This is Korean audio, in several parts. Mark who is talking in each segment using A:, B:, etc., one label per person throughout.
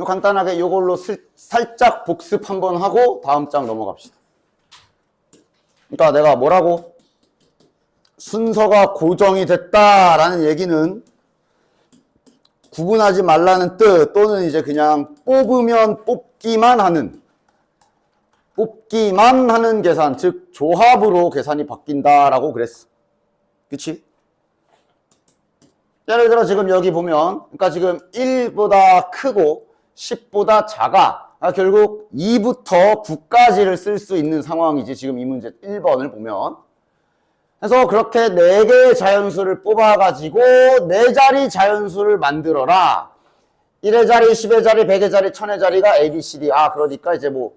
A: 간단하게 이걸로 살짝 복습 한번 하고 다음 장 넘어갑시다. 그러니까 내가 뭐라고? 순서가 고정이 됐다라는 얘기는 구분하지 말라는 뜻, 또는 이제 그냥 뽑으면 뽑기만 하는 계산, 즉 조합으로 계산이 바뀐다라고 그랬어. 그치? 예를 들어 지금 여기 보면, 그러니까 지금 1보다 크고 10보다 작아. 결국 2부터 9까지를 쓸 수 있는 상황이지. 지금 이 문제 1번을 보면. 그래서 그렇게 4개의 자연수를 뽑아가지고 4자리 자연수를 만들어라. 1의 자리, 10의 자리, 100의 자리, 1000의 자리가 A, B, C, D. 그러니까 이제 뭐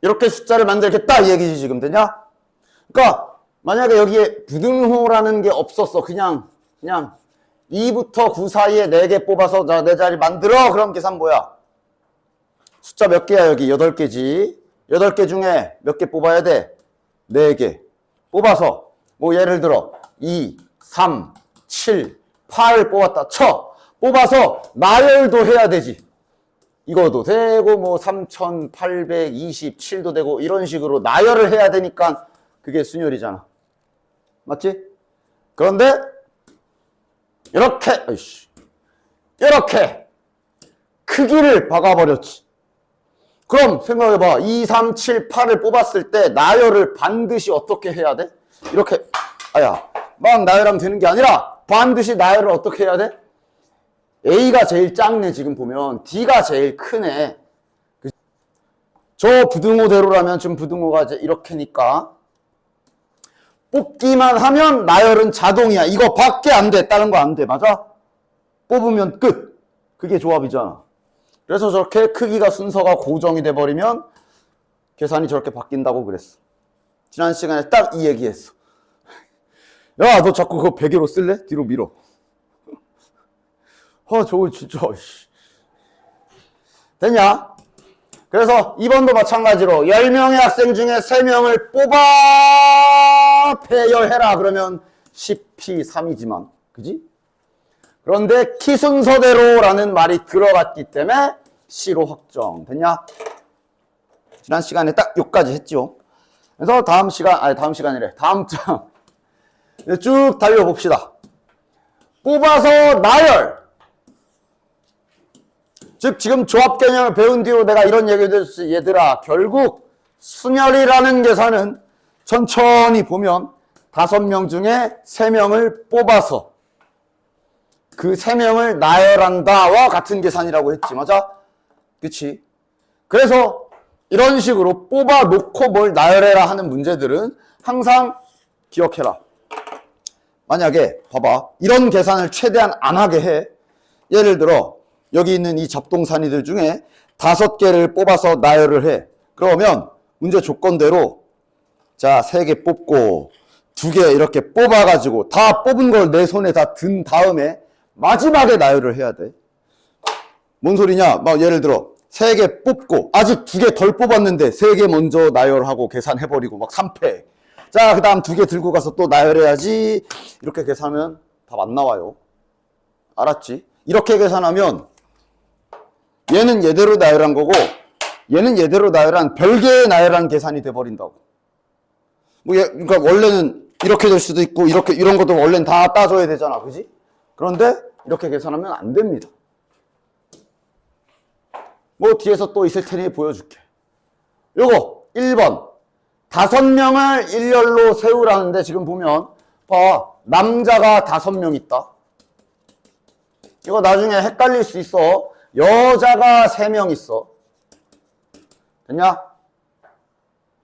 A: 이렇게 숫자를 만들겠다 이 얘기지 지금. 되냐? 그러니까 만약에 여기에 부등호라는 게 없었어. 그냥 2부터 9 사이에 4개 뽑아서 자, 4자리 만들어. 그럼 계산 뭐야? 숫자 몇 개야 여기? 8개지. 8개 중에 몇 개 뽑아야 돼? 4개. 뽑아서 뭐 예를 들어 2, 3, 7, 8 뽑았다 쳐. 뽑아서 나열도 해야 되지. 이거도 되고 뭐 3827도 되고 이런 식으로 나열을 해야 되니까 그게 순열이잖아. 맞지? 그런데 이렇게 크기를 박아버렸지. 그럼 생각해봐. 2, 3, 7, 8을 뽑았을 때 나열을 반드시 어떻게 해야 돼? 이렇게 막 나열하면 되는 게 아니라 반드시 나열을 어떻게 해야 돼? A가 제일 작네. 지금 보면 D가 제일 크네. 저 부등호대로라면 지금 부등호가 이제 이렇게니까 뽑기만 하면 나열은 자동이야. 이거 밖에 안 돼. 다른 거 안 돼. 맞아? 뽑으면 끝. 그게 조합이잖아. 그래서 저렇게 크기가 순서가 고정이 돼버리면 계산이 저렇게 바뀐다고 그랬어. 지난 시간에 딱 이 얘기했어. 야, 너 자꾸 그거 베개로 쓸래? 뒤로 밀어. 저거 진짜. 됐냐? 그래서 2번도 마찬가지로 10명의 학생 중에 3명을 뽑아 배열해라. 그러면 10P3이지만. 그지? 그런데 키 순서대로라는 말이 들어갔기 때문에 C로 확정. 됐냐? 지난 시간에 딱 여기까지 했죠. 그래서 다음 시간이래. 다음 장. 쭉 달려봅시다. 뽑아서 나열. 즉 지금 조합 개념을 배운 뒤로 내가 이런 얘기를 했어. 얘들아, 결국 순열이라는 계산은 천천히 보면 5명 중에 3명을 뽑아서 그 3명을 나열한다와 같은 계산이라고 했지. 맞아? 그치? 그래서 이런 식으로 뽑아놓고 뭘 나열해라 하는 문제들은 항상 기억해라. 만약에 봐봐. 이런 계산을 최대한 안 하게 해. 예를 들어 여기 있는 이 잡동사니들 중에 5개를 뽑아서 나열을 해. 그러면 문제 조건대로 자 3개 뽑고 2개 이렇게 뽑아가지고 다 뽑은 걸 내 손에 다 든 다음에 마지막에 나열을 해야 돼. 뭔 소리냐? 막 예를 들어 3개 뽑고 아직 2개 덜 뽑았는데 3개 먼저 나열하고 계산해버리고 막 3패. 자, 그 다음 2개 들고 가서 또 나열해야지. 이렇게 계산하면 답 안 나와요. 알았지? 이렇게 계산하면 얘는 얘대로 나열한 거고 얘는 얘대로 나열한 별개의 나열한 계산이 돼버린다고. 그러니까 원래는 이렇게 될 수도 있고 이런 것도 원래는 다 따져야 되잖아. 그지? 그런데 이렇게 계산하면 안 됩니다. 뭐 뒤에서 또 있을 테니 보여줄게. 요거 1번 5명을 일렬로 세우라는데 지금 보면 봐. 남자가 5명 있다. 이거 나중에 헷갈릴 수 있어. 여자가 3명 있어. 됐냐?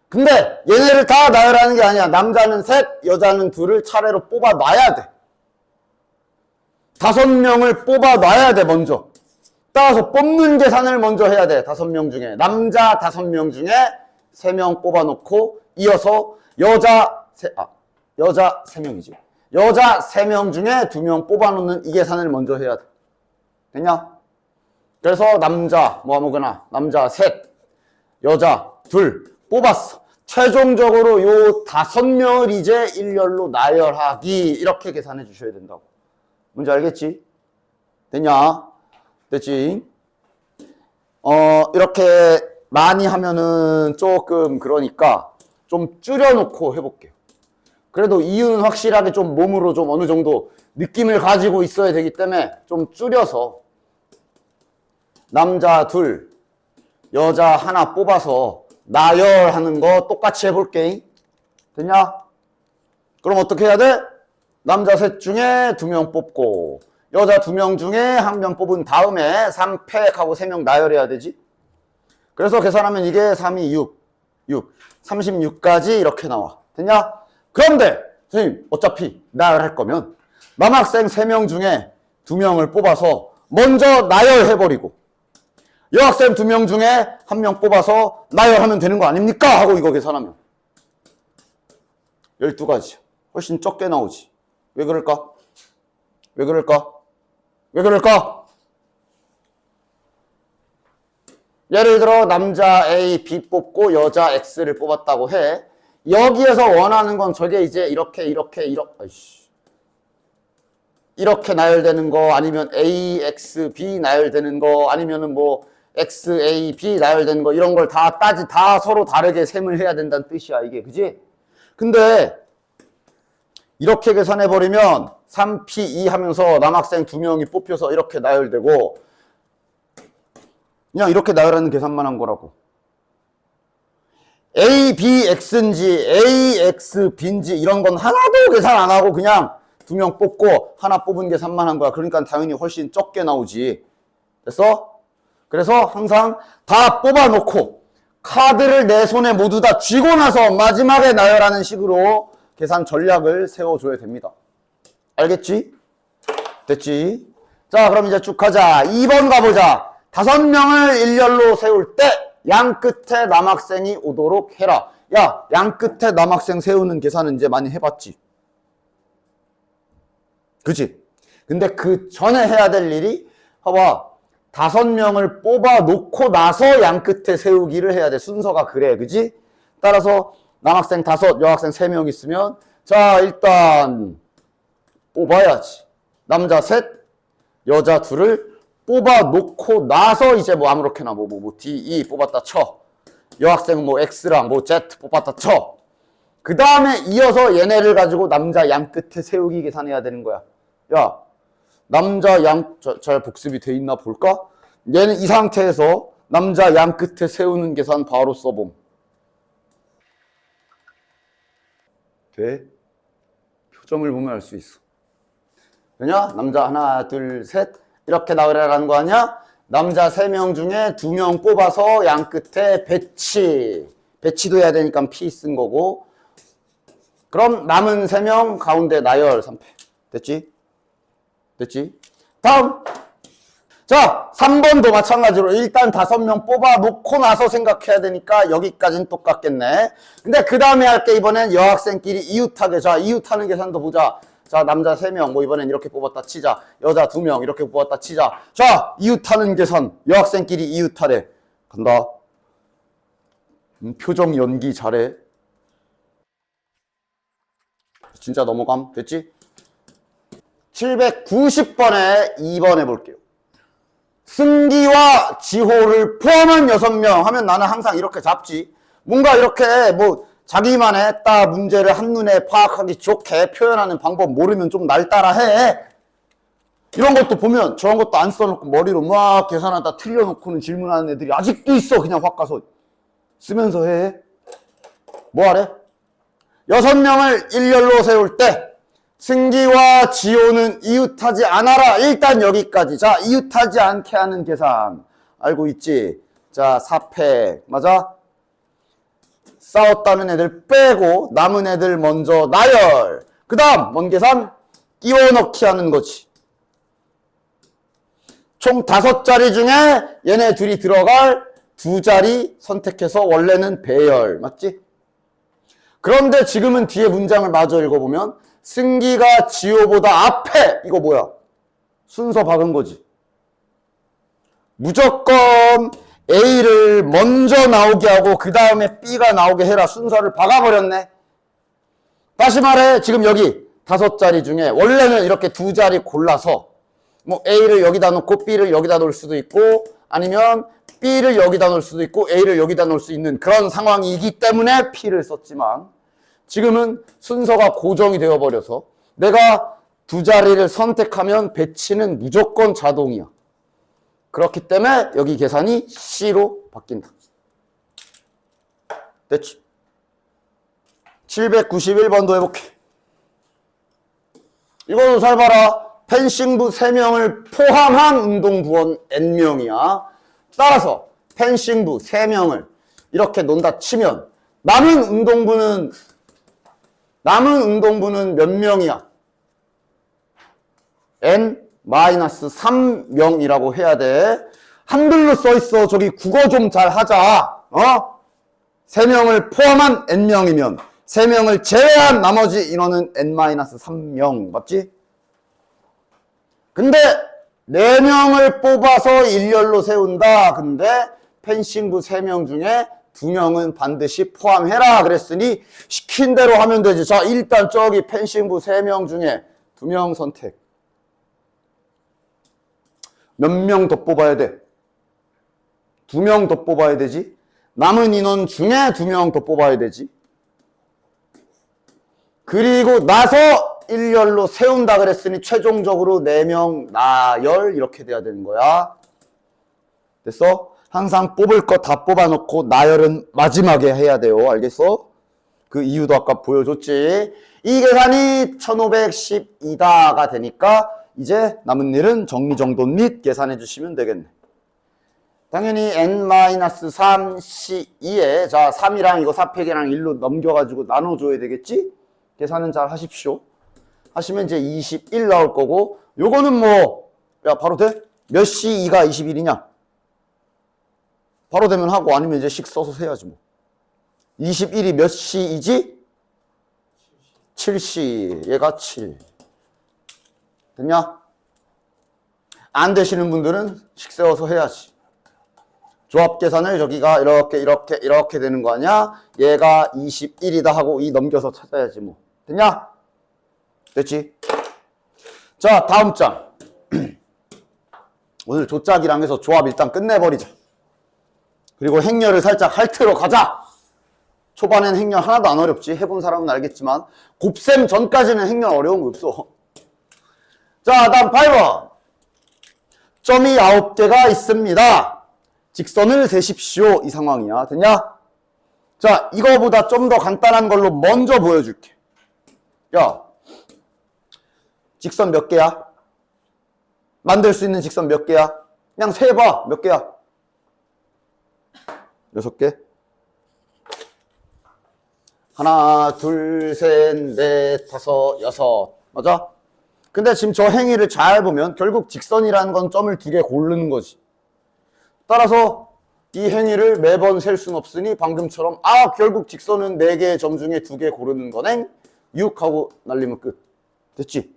A: 근데 얘네를 다 나열하는 게 아니야. 남자는 3, 여자는 2을 차례로 뽑아 놔야 돼. 5명을 뽑아 놔야 돼, 먼저. 따라서 뽑는 계산을 먼저 해야 돼. 5명 중에. 남자 5명 중에 3명 뽑아 놓고 이어서 여자 3명이지. 여자 3명 중에 2명 뽑아 놓는 이 계산을 먼저 해야 돼. 됐냐? 그래서 남자 아무거나 남자 3, 여자 2 뽑았어. 최종적으로 요 5명을 이제 일렬로 나열하기. 이렇게 계산해 주셔야 된다고. 뭔지 알겠지? 됐냐? 됐지? 이렇게 많이 하면은 조금 그러니까 좀 줄여놓고 해볼게요. 그래도 이유는 확실하게 좀 몸으로 좀 어느 정도 느낌을 가지고 있어야 되기 때문에 좀 줄여서 남자 둘, 여자 하나 뽑아서 나열하는 거 똑같이 해볼게. 됐냐? 그럼 어떻게 해야 돼? 남자 셋 중에 2명 뽑고 여자 2명 중에 1명 뽑은 다음에 3팩하고 3명 나열해야 되지. 그래서 계산하면 이게 3, 2, 6, 36까지 이렇게 나와. 됐냐? 그런데 선생님 어차피 나열할 거면 남학생 3명 중에 2명을 뽑아서 먼저 나열해버리고 여학생 2명 중에 1명 뽑아서 나열하면 되는 거 아닙니까? 하고 이거 계산하면 12가지. 훨씬 적게 나오지. 왜 그럴까? 왜 그럴까? 왜 그럴까? 예를 들어 남자 A, B 뽑고 여자 X를 뽑았다고 해. 여기에서 원하는 건 저게 이제 이렇게 나열되는 거 아니면 A, X, B 나열되는 거 아니면은 뭐 X, A, B 나열되는 거 이런 걸 다 서로 다르게 셈을 해야 된다는 뜻이야 이게. 그지? 근데 이렇게 계산해버리면 3P2 하면서 남학생 2명이 뽑혀서 이렇게 나열되고 그냥 이렇게 나열하는 계산만 한 거라고. A, B, X인지 A, X, B인지 이런 건 하나도 계산 안 하고 그냥 2명 뽑고 하나 뽑은 계산만 한 거야. 그러니까 당연히 훨씬 적게 나오지. 됐어? 그래서 항상 다 뽑아놓고 카드를 내 손에 모두 다 쥐고 나서 마지막에 나열하는 식으로 계산 전략을 세워줘야 됩니다. 알겠지? 됐지? 자, 그럼 이제 쭉 가자. 2번 가보자. 5명을 일렬로 세울 때 양 끝에 남학생이 오도록 해라. 야, 양 끝에 남학생 세우는 계산은 이제 많이 해봤지? 그치? 근데 그 전에 해야 될 일이 봐봐. 5명을 뽑아 놓고 나서 양 끝에 세우기를 해야 돼. 순서가 그래. 그지? 따라서 남학생 5, 여학생 3명 있으면 자, 일단 뽑아야지. 남자 셋, 여자 둘을 뽑아 놓고 나서 이제 뭐 아무렇게나 뭐 D, E 뽑았다 쳐. 여학생은 뭐 X랑 뭐 Z 뽑았다 쳐. 그 다음에 이어서 얘네를 가지고 남자 양 끝에 세우기 계산해야 되는 거야. 야, 남자 양, 잘 복습이 돼 있나 볼까? 얘는 이 상태에서 남자 양 끝에 세우는 계산 바로 써봄. 돼? 표정을 보면 알 수 있어. 왜냐? 남자 하나, 둘, 셋 이렇게 나오라는 거 아니야? 남자 3명 중에 2명 뽑아서 양 끝에 배치도 해야 되니까 P 쓴 거고 그럼 남은 3명 가운데 나열 3패. 됐지? 됐지? 다음! 자, 3번도 마찬가지로 일단 5명 뽑아 놓고 나서 생각해야 되니까 여기까지는 똑같겠네. 근데 그 다음에 할게 이번엔 여학생끼리 이웃하게. 자, 이웃하는 계산도 보자. 자, 남자 3명 뭐 이번엔 이렇게 뽑았다 치자. 여자 2명 이렇게 뽑았다 치자. 자, 이웃하는 계산. 여학생끼리 이웃하래. 간다. 표정 연기 잘해. 진짜 넘어감. 됐지? 790번에 2번 해볼게요. 승기와 지호를 포함한 6명 하면 나는 항상 이렇게 잡지. 뭔가 이렇게 뭐 자기만의 딱 문제를 한눈에 파악하기 좋게 표현하는 방법 모르면 좀 날 따라 해. 이런 것도 보면 저런 것도 안 써놓고 머리로 막 계산하다 틀려놓고는 질문하는 애들이 아직도 있어. 그냥 확 가서 쓰면서 해. 뭐 하래? 6명을 일렬로 세울 때 승기와 지호는 이웃하지 않아라. 일단 여기까지. 자, 이웃하지 않게 하는 계산. 알고 있지? 자, 4패. 맞아? 싸웠다는 애들 빼고 남은 애들 먼저 나열. 그 다음 뭔 계산? 끼워 넣기 하는 거지. 총 5자리 중에 얘네 둘이 들어갈 2자리 선택해서 원래는 배열. 맞지? 그런데 지금은 뒤에 문장을 마저 읽어보면 승기가 지호보다 앞에. 이거 뭐야? 순서 박은 거지. 무조건 A를 먼저 나오게 하고 그 다음에 B가 나오게 해라. 순서를 박아버렸네. 다시 말해 지금 여기 5자리 중에 원래는 이렇게 2자리 골라서 뭐 A를 여기다 놓고 B를 여기다 놓을 수도 있고 아니면 B를 여기다 놓을 수도 있고 A를 여기다 놓을 수 있는 그런 상황이기 때문에 P를 썼지만 지금은 순서가 고정이 되어버려서 내가 두 자리를 선택하면 배치는 무조건 자동이야. 그렇기 때문에 여기 계산이 C로 바뀐다. 됐지? 791번도 해볼게. 이거도 잘 봐라. 펜싱부 3명을 포함한 운동부원 N명이야. 따라서 펜싱부 3명을 이렇게 논다 치면 남은 운동부는 몇 명이야? N-3명이라고 해야 돼. 한글로 써있어. 저기 국어 좀 잘 하자. 3명을 포함한 N명이면 3명을 제외한 나머지 인원은 N-3명. 맞지? 근데 4명을 뽑아서 일렬로 세운다. 근데 펜싱부 3명 중에 2명은 반드시 포함해라. 그랬으니 시킨 대로 하면 되지. 자, 일단 저기 펜싱부 3명 중에 2명 선택. 몇 명 더 뽑아야 돼? 2명 더 뽑아야 되지. 남은 인원 중에 2명 더 뽑아야 되지. 그리고 나서 일렬로 세운다 그랬으니 최종적으로 4명 나열 이렇게 돼야 되는 거야. 됐어? 항상 뽑을 거 다 뽑아놓고 나열은 마지막에 해야 돼요. 알겠어? 그 이유도 아까 보여줬지. 이 계산이 1512다가 되니까 이제 남은 일은 정리정돈 및 계산해 주시면 되겠네. 당연히 n-3c2에 자 3이랑 이거 4팩이랑 1로 넘겨가지고 나눠줘야 되겠지? 계산은 잘 하십시오. 하시면 이제 21 나올 거고 요거는 뭐 야 바로 돼? 몇 시 2가 21이냐? 바로 되면 하고 아니면 이제 식 써서 해야지 뭐. 21이 몇 시이지? 7시. 얘가 7. 됐냐? 안 되시는 분들은 식 세워서 해야지. 조합 계산을 저기가 이렇게 되는 거 아니야? 얘가 21이다 하고 이 넘겨서 찾아야지 뭐. 됐냐? 됐지? 자, 다음 장. 오늘 조짝이랑 해서 조합 일단 끝내버리자. 그리고 행렬을 살짝 핥으러 가자. 초반엔 행렬 하나도 안 어렵지. 해본 사람은 알겠지만 곱셈 전까지는 행렬 어려운 거 없어. 자, 다음 8번. 점이 9개가 있습니다. 직선을 세십시오. 이 상황이야. 됐냐? 자, 이거보다 좀 더 간단한 걸로 먼저 보여줄게. 야, 직선 몇 개야? 만들 수 있는 직선 몇 개야? 그냥 세봐. 몇 개야? 6개? 하나, 둘, 셋, 넷, 다섯, 여섯. 맞아? 근데 지금 저 행위를 잘 보면 결국 직선이라는 건 점을 2개 고르는 거지. 따라서 이 행위를 매번 셀 순 없으니 방금처럼 결국 직선은 4개의 점 중에 2개 고르는 거네. 6하고 날리면 끝. 됐지?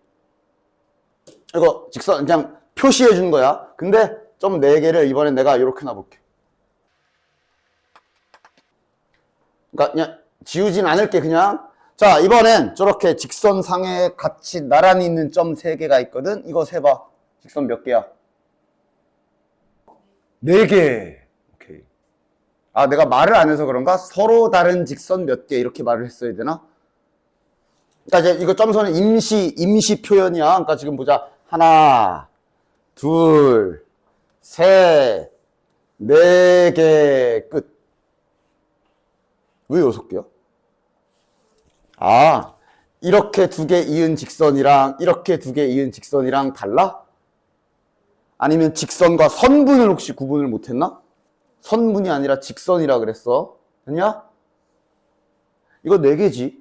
A: 이거 직선 그냥 표시해 준 거야. 근데 점 4개를 이번엔 내가 이렇게 놔볼게. 그러니까 그냥 지우진 않을게 그냥. 자, 이번엔 저렇게 직선상에 같이 나란히 있는 점 3개가 있거든. 이거 세봐. 직선 몇 개야? 4개. 오케이. 내가 말을 안 해서 그런가? 서로 다른 직선 몇 개 이렇게 말을 했어야 되나? 그러니까 이제 이거 점선은 임시 표현이야. 그러니까 지금 보자. 하나, 둘, 셋, 4개 끝. 왜 6개야? 이렇게 2개 이은 직선이랑 이렇게 2개 이은 직선이랑 달라? 아니면 직선과 선분을 혹시 구분을 못했나? 선분이 아니라 직선이라 그랬어. 됐냐? 이거 4개지.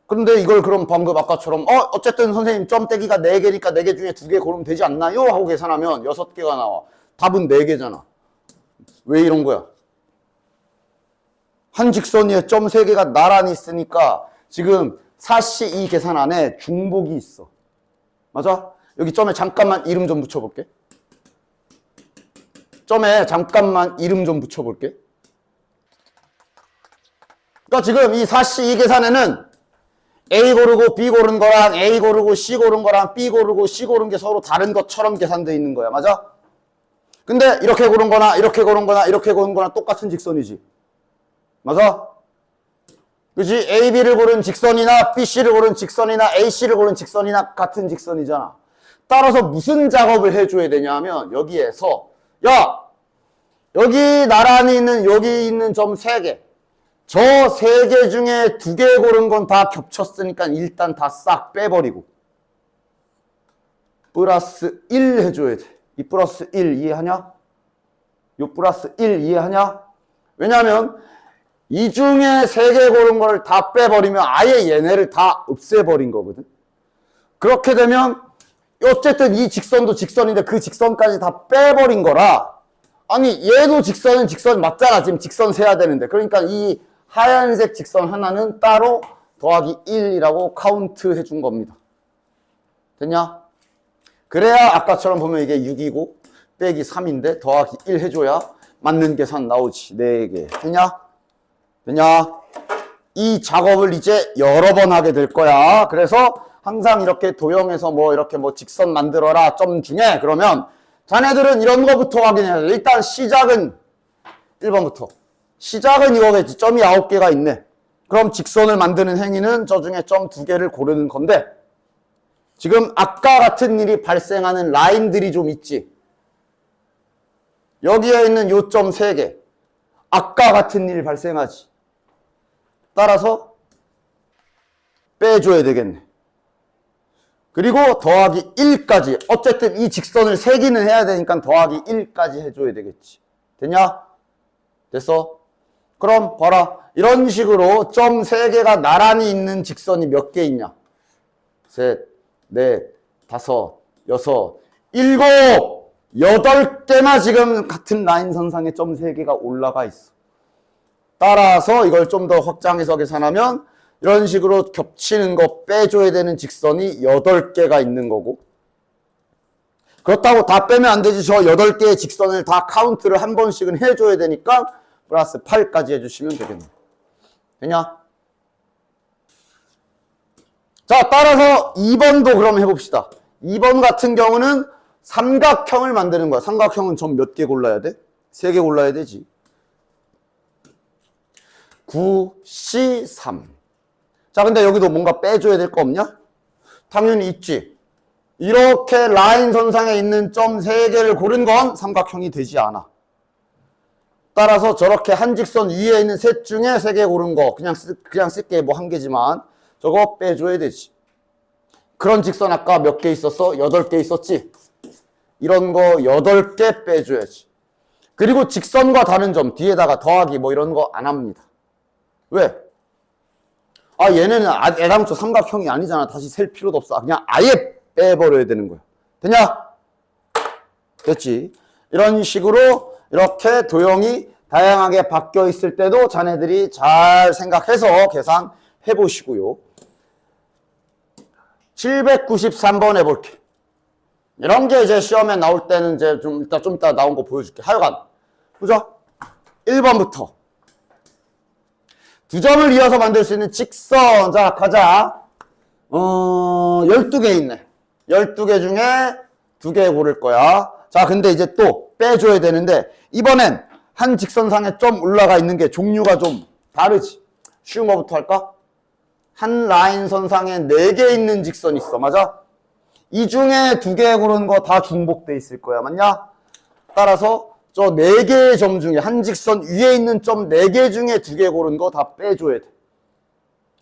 A: 그런데 이걸 그럼 방금 아까처럼 어쨌든 선생님 점떼기가 4개니까 4개 중에 2개 고르면 되지 않나요? 하고 계산하면 6개가 나와. 답은 4개잖아. 왜 이런 거야? 한 직선 위에 점 3개가 나란히 있으니까 지금 4시 이 계산 안에 중복이 있어. 맞아? 여기 점에 잠깐만 이름 좀 붙여볼게. 점에 잠깐만 이름 좀 붙여볼게. 그러니까 지금 이 4시 이 계산에는 A 고르고 B 고른 거랑 A 고르고 C 고른 거랑 B 고르고 C 고른 게 서로 다른 것처럼 계산되어 있는 거야. 맞아? 근데 이렇게 고른 거나 이렇게 고른 거나 이렇게 고른 거나 똑같은 직선이지. 맞아? 그치? AB를 고른 직선이나 BC를 고른 직선이나 AC를 고른 직선이나 같은 직선이잖아. 따라서 무슨 작업을 해줘야 되냐 하면 여기에서 야! 여기 나란히 있는 여기 있는 점 3개. 저 3개 중에 2개 고른 건 다 겹쳤으니까 일단 다 싹 빼버리고 플러스 1 해줘야 돼. 이 플러스 1 이해하냐? 요 플러스 1 이해하냐? 왜냐하면 이 중에 3개 고른 걸 다 빼버리면 아예 얘네를 다 없애버린 거거든. 그렇게 되면 어쨌든 이 직선도 직선인데 그 직선까지 다 빼버린 거라. 아니 얘도 직선은 직선 맞잖아. 지금 직선 세야 되는데. 그러니까 이 하얀색 직선 하나는 따로 더하기 1이라고 카운트 해준 겁니다. 됐냐? 그래야 아까처럼 보면 이게 6이고 빼기 3인데 더하기 1 해줘야 맞는 계산 나오지. 4개. 됐냐? 됐냐? 이 작업을 이제 여러 번 하게 될 거야. 그래서 항상 이렇게 도형에서 뭐 이렇게 뭐 직선 만들어라 점 중에 그러면 자네들은 이런 거부터 확인해야 돼. 일단 시작은 1번부터. 시작은 이거겠지. 점이 9개가 있네. 그럼 직선을 만드는 행위는 저 중에 점 2개를 고르는 건데 지금 아까 같은 일이 발생하는 라인들이 좀 있지. 여기에 있는 요 점 3개. 아까 같은 일이 발생하지. 따라서 빼줘야 되겠네. 그리고 더하기 1까지. 어쨌든 이 직선을 세기는 해야 되니까 더하기 1까지 해줘야 되겠지. 됐냐? 됐어? 그럼 봐라. 이런 식으로 점 3개가 나란히 있는 직선이 몇 개 있냐? 셋, 넷, 다섯, 여섯, 일곱, 8개나 지금 같은 라인 선상에 점 3개가 올라가 있어. 따라서 이걸 좀 더 확장해서 계산하면 이런 식으로 겹치는 거 빼줘야 되는 직선이 8개가 있는 거고 그렇다고 다 빼면 안 되지. 저 8개의 직선을 다 카운트를 한 번씩은 해줘야 되니까 플러스 8까지 해주시면 되겠네. 되냐? 자, 따라서 2번도 그럼 해봅시다. 2번 같은 경우는 삼각형을 만드는 거야. 삼각형은 점 몇 개 골라야 돼? 3개 골라야 되지. 9, C, 3. 자, 근데 여기도 뭔가 빼줘야 될 거 없냐? 당연히 있지. 이렇게 라인 선상에 있는 점 3개를 고른 건 삼각형이 되지 않아. 따라서 저렇게 한 직선 위에 있는 셋 중에 3개 고른 거 그냥 쓸게 뭐 1개지만 저거 빼줘야 되지. 그런 직선 아까 몇 개 있었어? 8개 있었지? 이런 거 8개 빼줘야지. 그리고 직선과 다른 점 뒤에다가 더하기 뭐 이런 거 안 합니다. 왜? 아 얘네는 애당초 삼각형이 아니잖아. 다시 셀 필요도 없어. 그냥 아예 빼버려야 되는 거야. 되냐? 됐지? 이런 식으로 이렇게 도형이 다양하게 바뀌어 있을 때도 자네들이 잘 생각해서 계산해 보시고요. 793번 해볼게. 이런 게 이제 시험에 나올 때는 이제 좀 이따 나온 거 보여줄게. 하여간 보자. 1번부터 2점을 이어서 만들 수 있는 직선. 자, 가자. 12개 있네. 12개 중에 2개 고를 거야. 자, 근데 이제 또 빼줘야 되는데 이번엔 한 직선상에 점 올라가 있는 게 종류가 좀 다르지. 쉬운 거부터 할까? 한 라인 선상에 4개 있는 직선 있어. 맞아? 이 중에 2개 고른 거 다 중복돼 있을 거야. 맞냐? 따라서 저 4개의 점 중에 한 직선 위에 있는 점 4개 중에 2개 고른 거 다 빼줘야 돼.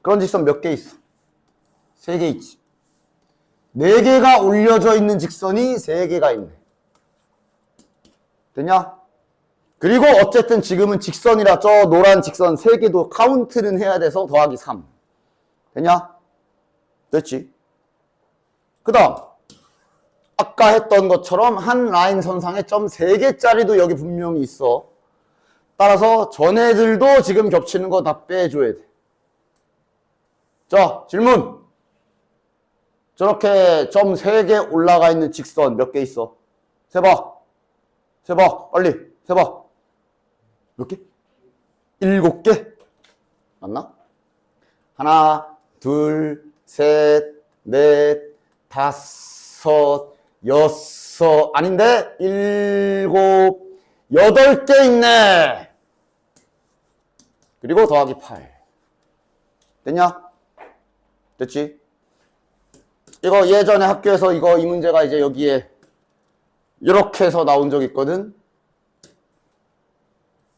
A: 그런 직선 몇 개 있어? 3개 있지. 4개가 올려져 있는 직선이 3개가 있네. 되냐? 그리고 어쨌든 지금은 직선이라 저 노란 직선 3개도 카운트는 해야 돼서 더하기 3. 되냐? 됐지? 그 다음 아까 했던 것처럼 한 라인 선상에 점 3개짜리도 여기 분명히 있어. 따라서 전애들도 지금 겹치는 거 다 빼줘야 돼. 자, 질문. 저렇게 점 3개 올라가 있는 직선 몇 개 있어? 세봐. 세봐. 빨리. 세봐. 몇 개? 7개? 맞나? 하나, 둘, 셋, 넷, 다섯, 6, 아닌데 7, 8개 있네. 그리고 더하기 8. 됐냐? 됐지? 이거 예전에 학교에서 이 문제가 이제 여기에 이렇게 해서 나온 적 있거든.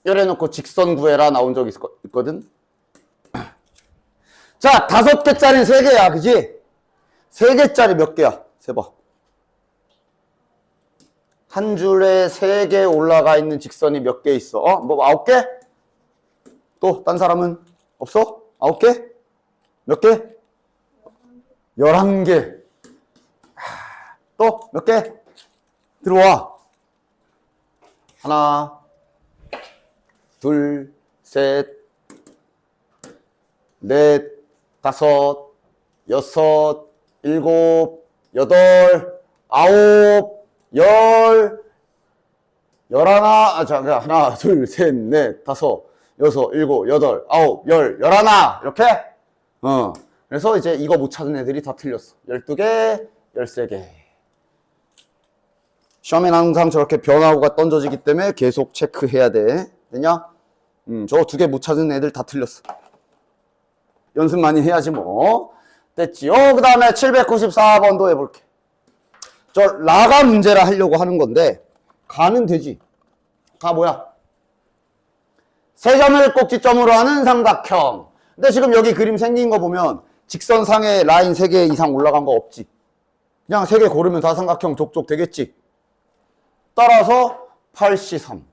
A: 열어놓고 직선 구해라 나온 적 있거든. 자, 5개짜리는 3개야, 그지? 3개짜리 몇 개야? 세봐. 한 줄에 3개 올라가 있는 직선이 몇 개 있어? 뭐 9개? 또, 딴 사람은 없어? 9개? 몇 개? 11개. 또, 몇 개? 들어와. 하나, 둘, 셋, 넷, 5, 6, 7, 8, 9, 10, 11, 하나, 둘, 셋, 넷, 5, 6, 7, 8, 9, 10, 11, 이렇게? 그래서 이제 이거 못 찾은 애들이 다 틀렸어. 12개, 13개. 시험에는 항상 저렇게 변화구가 던져지기 때문에 계속 체크해야 돼. 됐냐? 저 2개 못 찾은 애들 다 틀렸어. 연습 많이 해야지 뭐. 됐지요? 그 다음에 794번도 해볼게. 저 라가 문제라 하려고 하는 건데 가는 되지. 가 뭐야? 3점을 꼭지점으로 하는 삼각형. 근데 지금 여기 그림 생긴 거 보면 직선상에 라인 3개 이상 올라간 거 없지. 그냥 3개 고르면 다 삼각형 족족 되겠지. 따라서 8C3.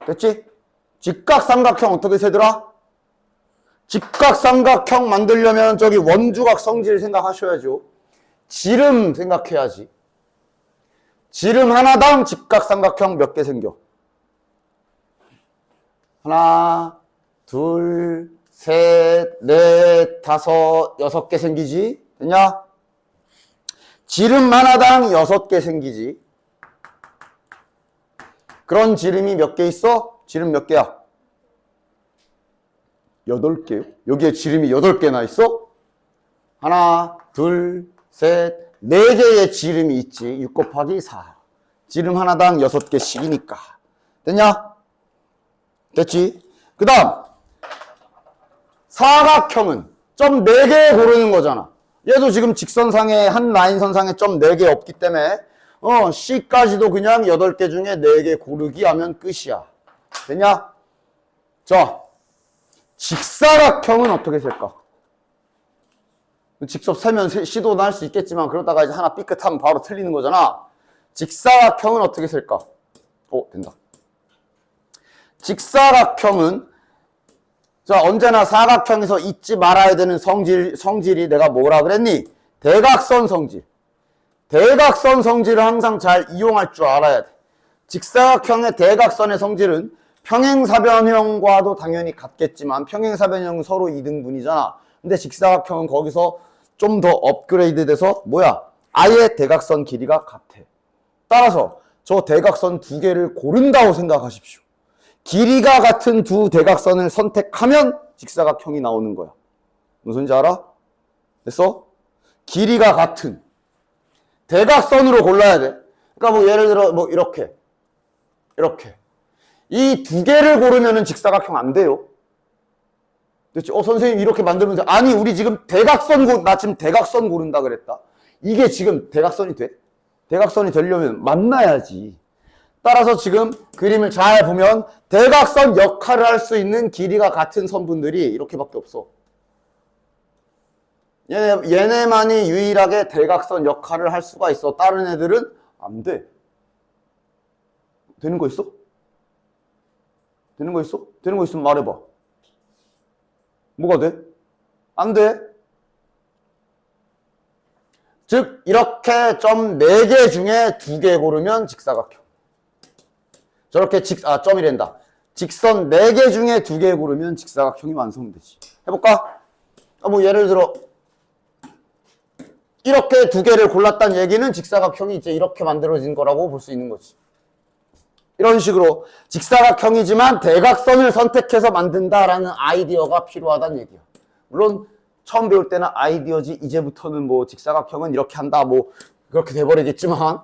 A: 됐지? 직각삼각형 어떻게 세더라? 직각삼각형 만들려면 저기 원주각 성질 생각하셔야죠. 지름 생각해야지. 지름 하나당 직각삼각형 몇 개 생겨? 하나, 둘, 셋, 넷, 5, 6개 생기지? 됐냐? 지름 하나당 6개 생기지. 그런 지름이 몇 개 있어? 지름 몇 개야? 8개요? 여기에 지름이 8개나 있어? 하나, 둘, 셋, 4개의 지름이 있지. 6 곱하기 4. 지름 하나당 6개씩이니까. 됐냐? 됐지? 그 다음 사각형은 점 4개 고르는 거잖아. 얘도 지금 직선상에 한 라인선상에 점 4개 없기 때문에 C까지도 그냥 8개 중에 4개 고르기 하면 끝이야. 됐냐? 자, 직사각형은 어떻게 쓸까? 직접 세면 시도는 할 수 있겠지만 그러다가 이제 하나 삐끗하면 바로 틀리는 거잖아. 직사각형은 어떻게 쓸까? 된다. 직사각형은 자, 언제나 사각형에서 잊지 말아야 되는 성질이 내가 뭐라 그랬니? 대각선 성질. 대각선 성질을 항상 잘 이용할 줄 알아야 돼. 직사각형의 대각선의 성질은 평행사변형과도 당연히 같겠지만 평행사변형은 서로 이등분이잖아. 근데 직사각형은 거기서 좀 더 업그레이드 돼서 뭐야? 아예 대각선 길이가 같아. 따라서 저 대각선 2개를 고른다고 생각하십시오. 길이가 같은 두 대각선을 선택하면 직사각형이 나오는 거야. 무슨 소리인지 알아? 됐어? 길이가 같은 대각선으로 골라야 돼. 그러니까 뭐 예를 들어 뭐 이렇게 이 2개를 고르면은 직사각형 안 돼요. 됐지? 선생님 이렇게 만들면 돼. 아니 우리 지금 나 지금 대각선 고른다 그랬다. 이게 지금 대각선이 돼? 대각선이 되려면 만나야지. 따라서 지금 그림을 잘 보면 대각선 역할을 할 수 있는 길이가 같은 선분들이 이렇게밖에 없어. 얘네만이 유일하게 대각선 역할을 할 수가 있어. 다른 애들은 안 돼. 되는 거 있어? 되는 거 있어? 되는 거 있으면 말해봐. 뭐가 돼? 안 돼. 즉 이렇게 점 4개 중에 2개 고르면 직사각형. 저렇게 점이란다. 직선 4개 중에 2개 고르면 직사각형이 완성되지. 해볼까? 뭐 예를 들어 이렇게 2개를 골랐다는 얘기는 직사각형이 이제 이렇게 만들어진 거라고 볼 수 있는 거지. 이런 식으로 직사각형이지만 대각선을 선택해서 만든다라는 아이디어가 필요하다는 얘기야. 물론 처음 배울 때는 아이디어지 이제부터는 뭐 직사각형은 이렇게 한다 뭐 그렇게 돼버리겠지만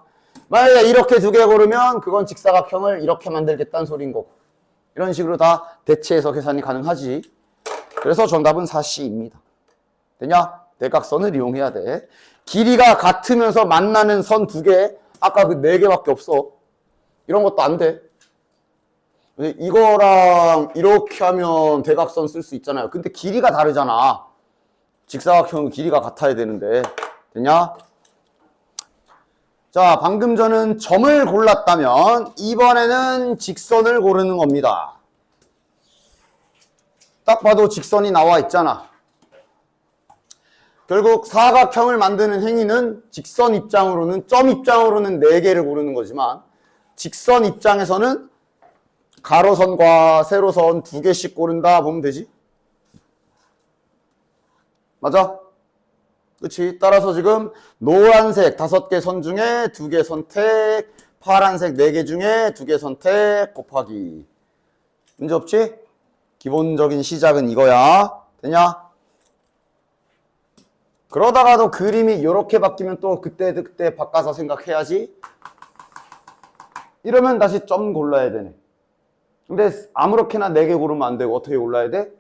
A: 만약에 이렇게 두 개 고르면 그건 직사각형을 이렇게 만들겠다는 소린 거고 이런 식으로 다 대체해서 계산이 가능하지. 그래서 정답은 4C입니다. 되냐? 대각선을 이용해야 돼. 길이가 같으면서 만나는 선 두 개, 아까 그 네 개밖에 없어. 이런 것도 안 돼. 이거랑 이렇게 하면 대각선 쓸 수 있잖아요. 근데 길이가 다르잖아. 직사각형은 길이가 같아야 되는데. 되냐? 자, 방금 전은 점을 골랐다면 이번에는 직선을 고르는 겁니다. 딱 봐도 직선이 나와 있잖아. 결국 사각형을 만드는 행위는 직선 입장으로는, 점 입장으로는 4개를 고르는 거지만 직선 입장에서는 가로선과 세로선 2개씩 고른다 보면 되지. 맞아? 그치? 따라서 지금 노란색 5개 선 중에 2개 선택, 파란색 4개 중에 2개 선택 곱하기. 문제 없지? 기본적인 시작은 이거야. 되냐? 그러다가도 그림이 이렇게 바뀌면 또 그때 바꿔서 생각해야지. 이러면 다시 점 골라야 되네. 근데 아무렇게나 4개 고르면 안 되고 어떻게 골라야 돼?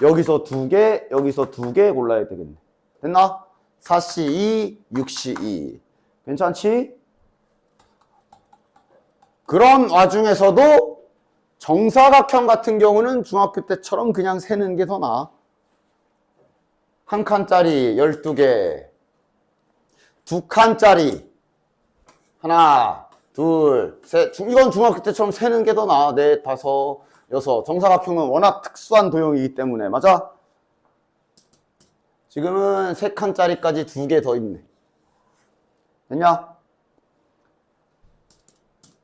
A: 여기서 2개, 여기서 2개 골라야 되겠네. 됐나? 4C2, 6C2. 괜찮지? 그런 와중에서도 정사각형 같은 경우는 중학교 때처럼 그냥 세는 게 더 나아. 한 칸짜리 12개, 2칸짜리 하나, 둘, 셋. 이건 중학교 때처럼 세는 게 더 나아. 넷, 다섯, 여섯. 정사각형은 워낙 특수한 도형이기 때문에. 맞아? 지금은 3칸짜리까지 2개 더 있네. 됐냐?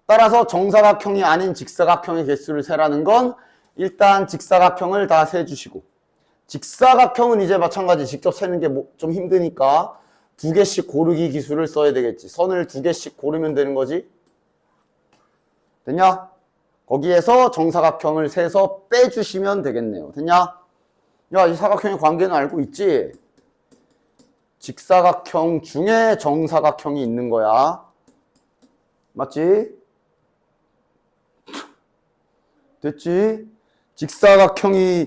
A: 따라서 정사각형이 아닌 직사각형의 개수를 세라는 건 일단 직사각형을 다 세주시고, 직사각형은 이제 마찬가지 직접 세는 게 좀 힘드니까 2개씩 고르기 기술을 써야 되겠지. 선을 2개씩 고르면 되는 거지. 됐냐? 거기에서 정사각형을 세서 빼주시면 되겠네요. 됐냐? 야, 이 사각형의 관계는 알고 있지? 직사각형 중에 정사각형이 있는 거야. 맞지? 됐지? 직사각형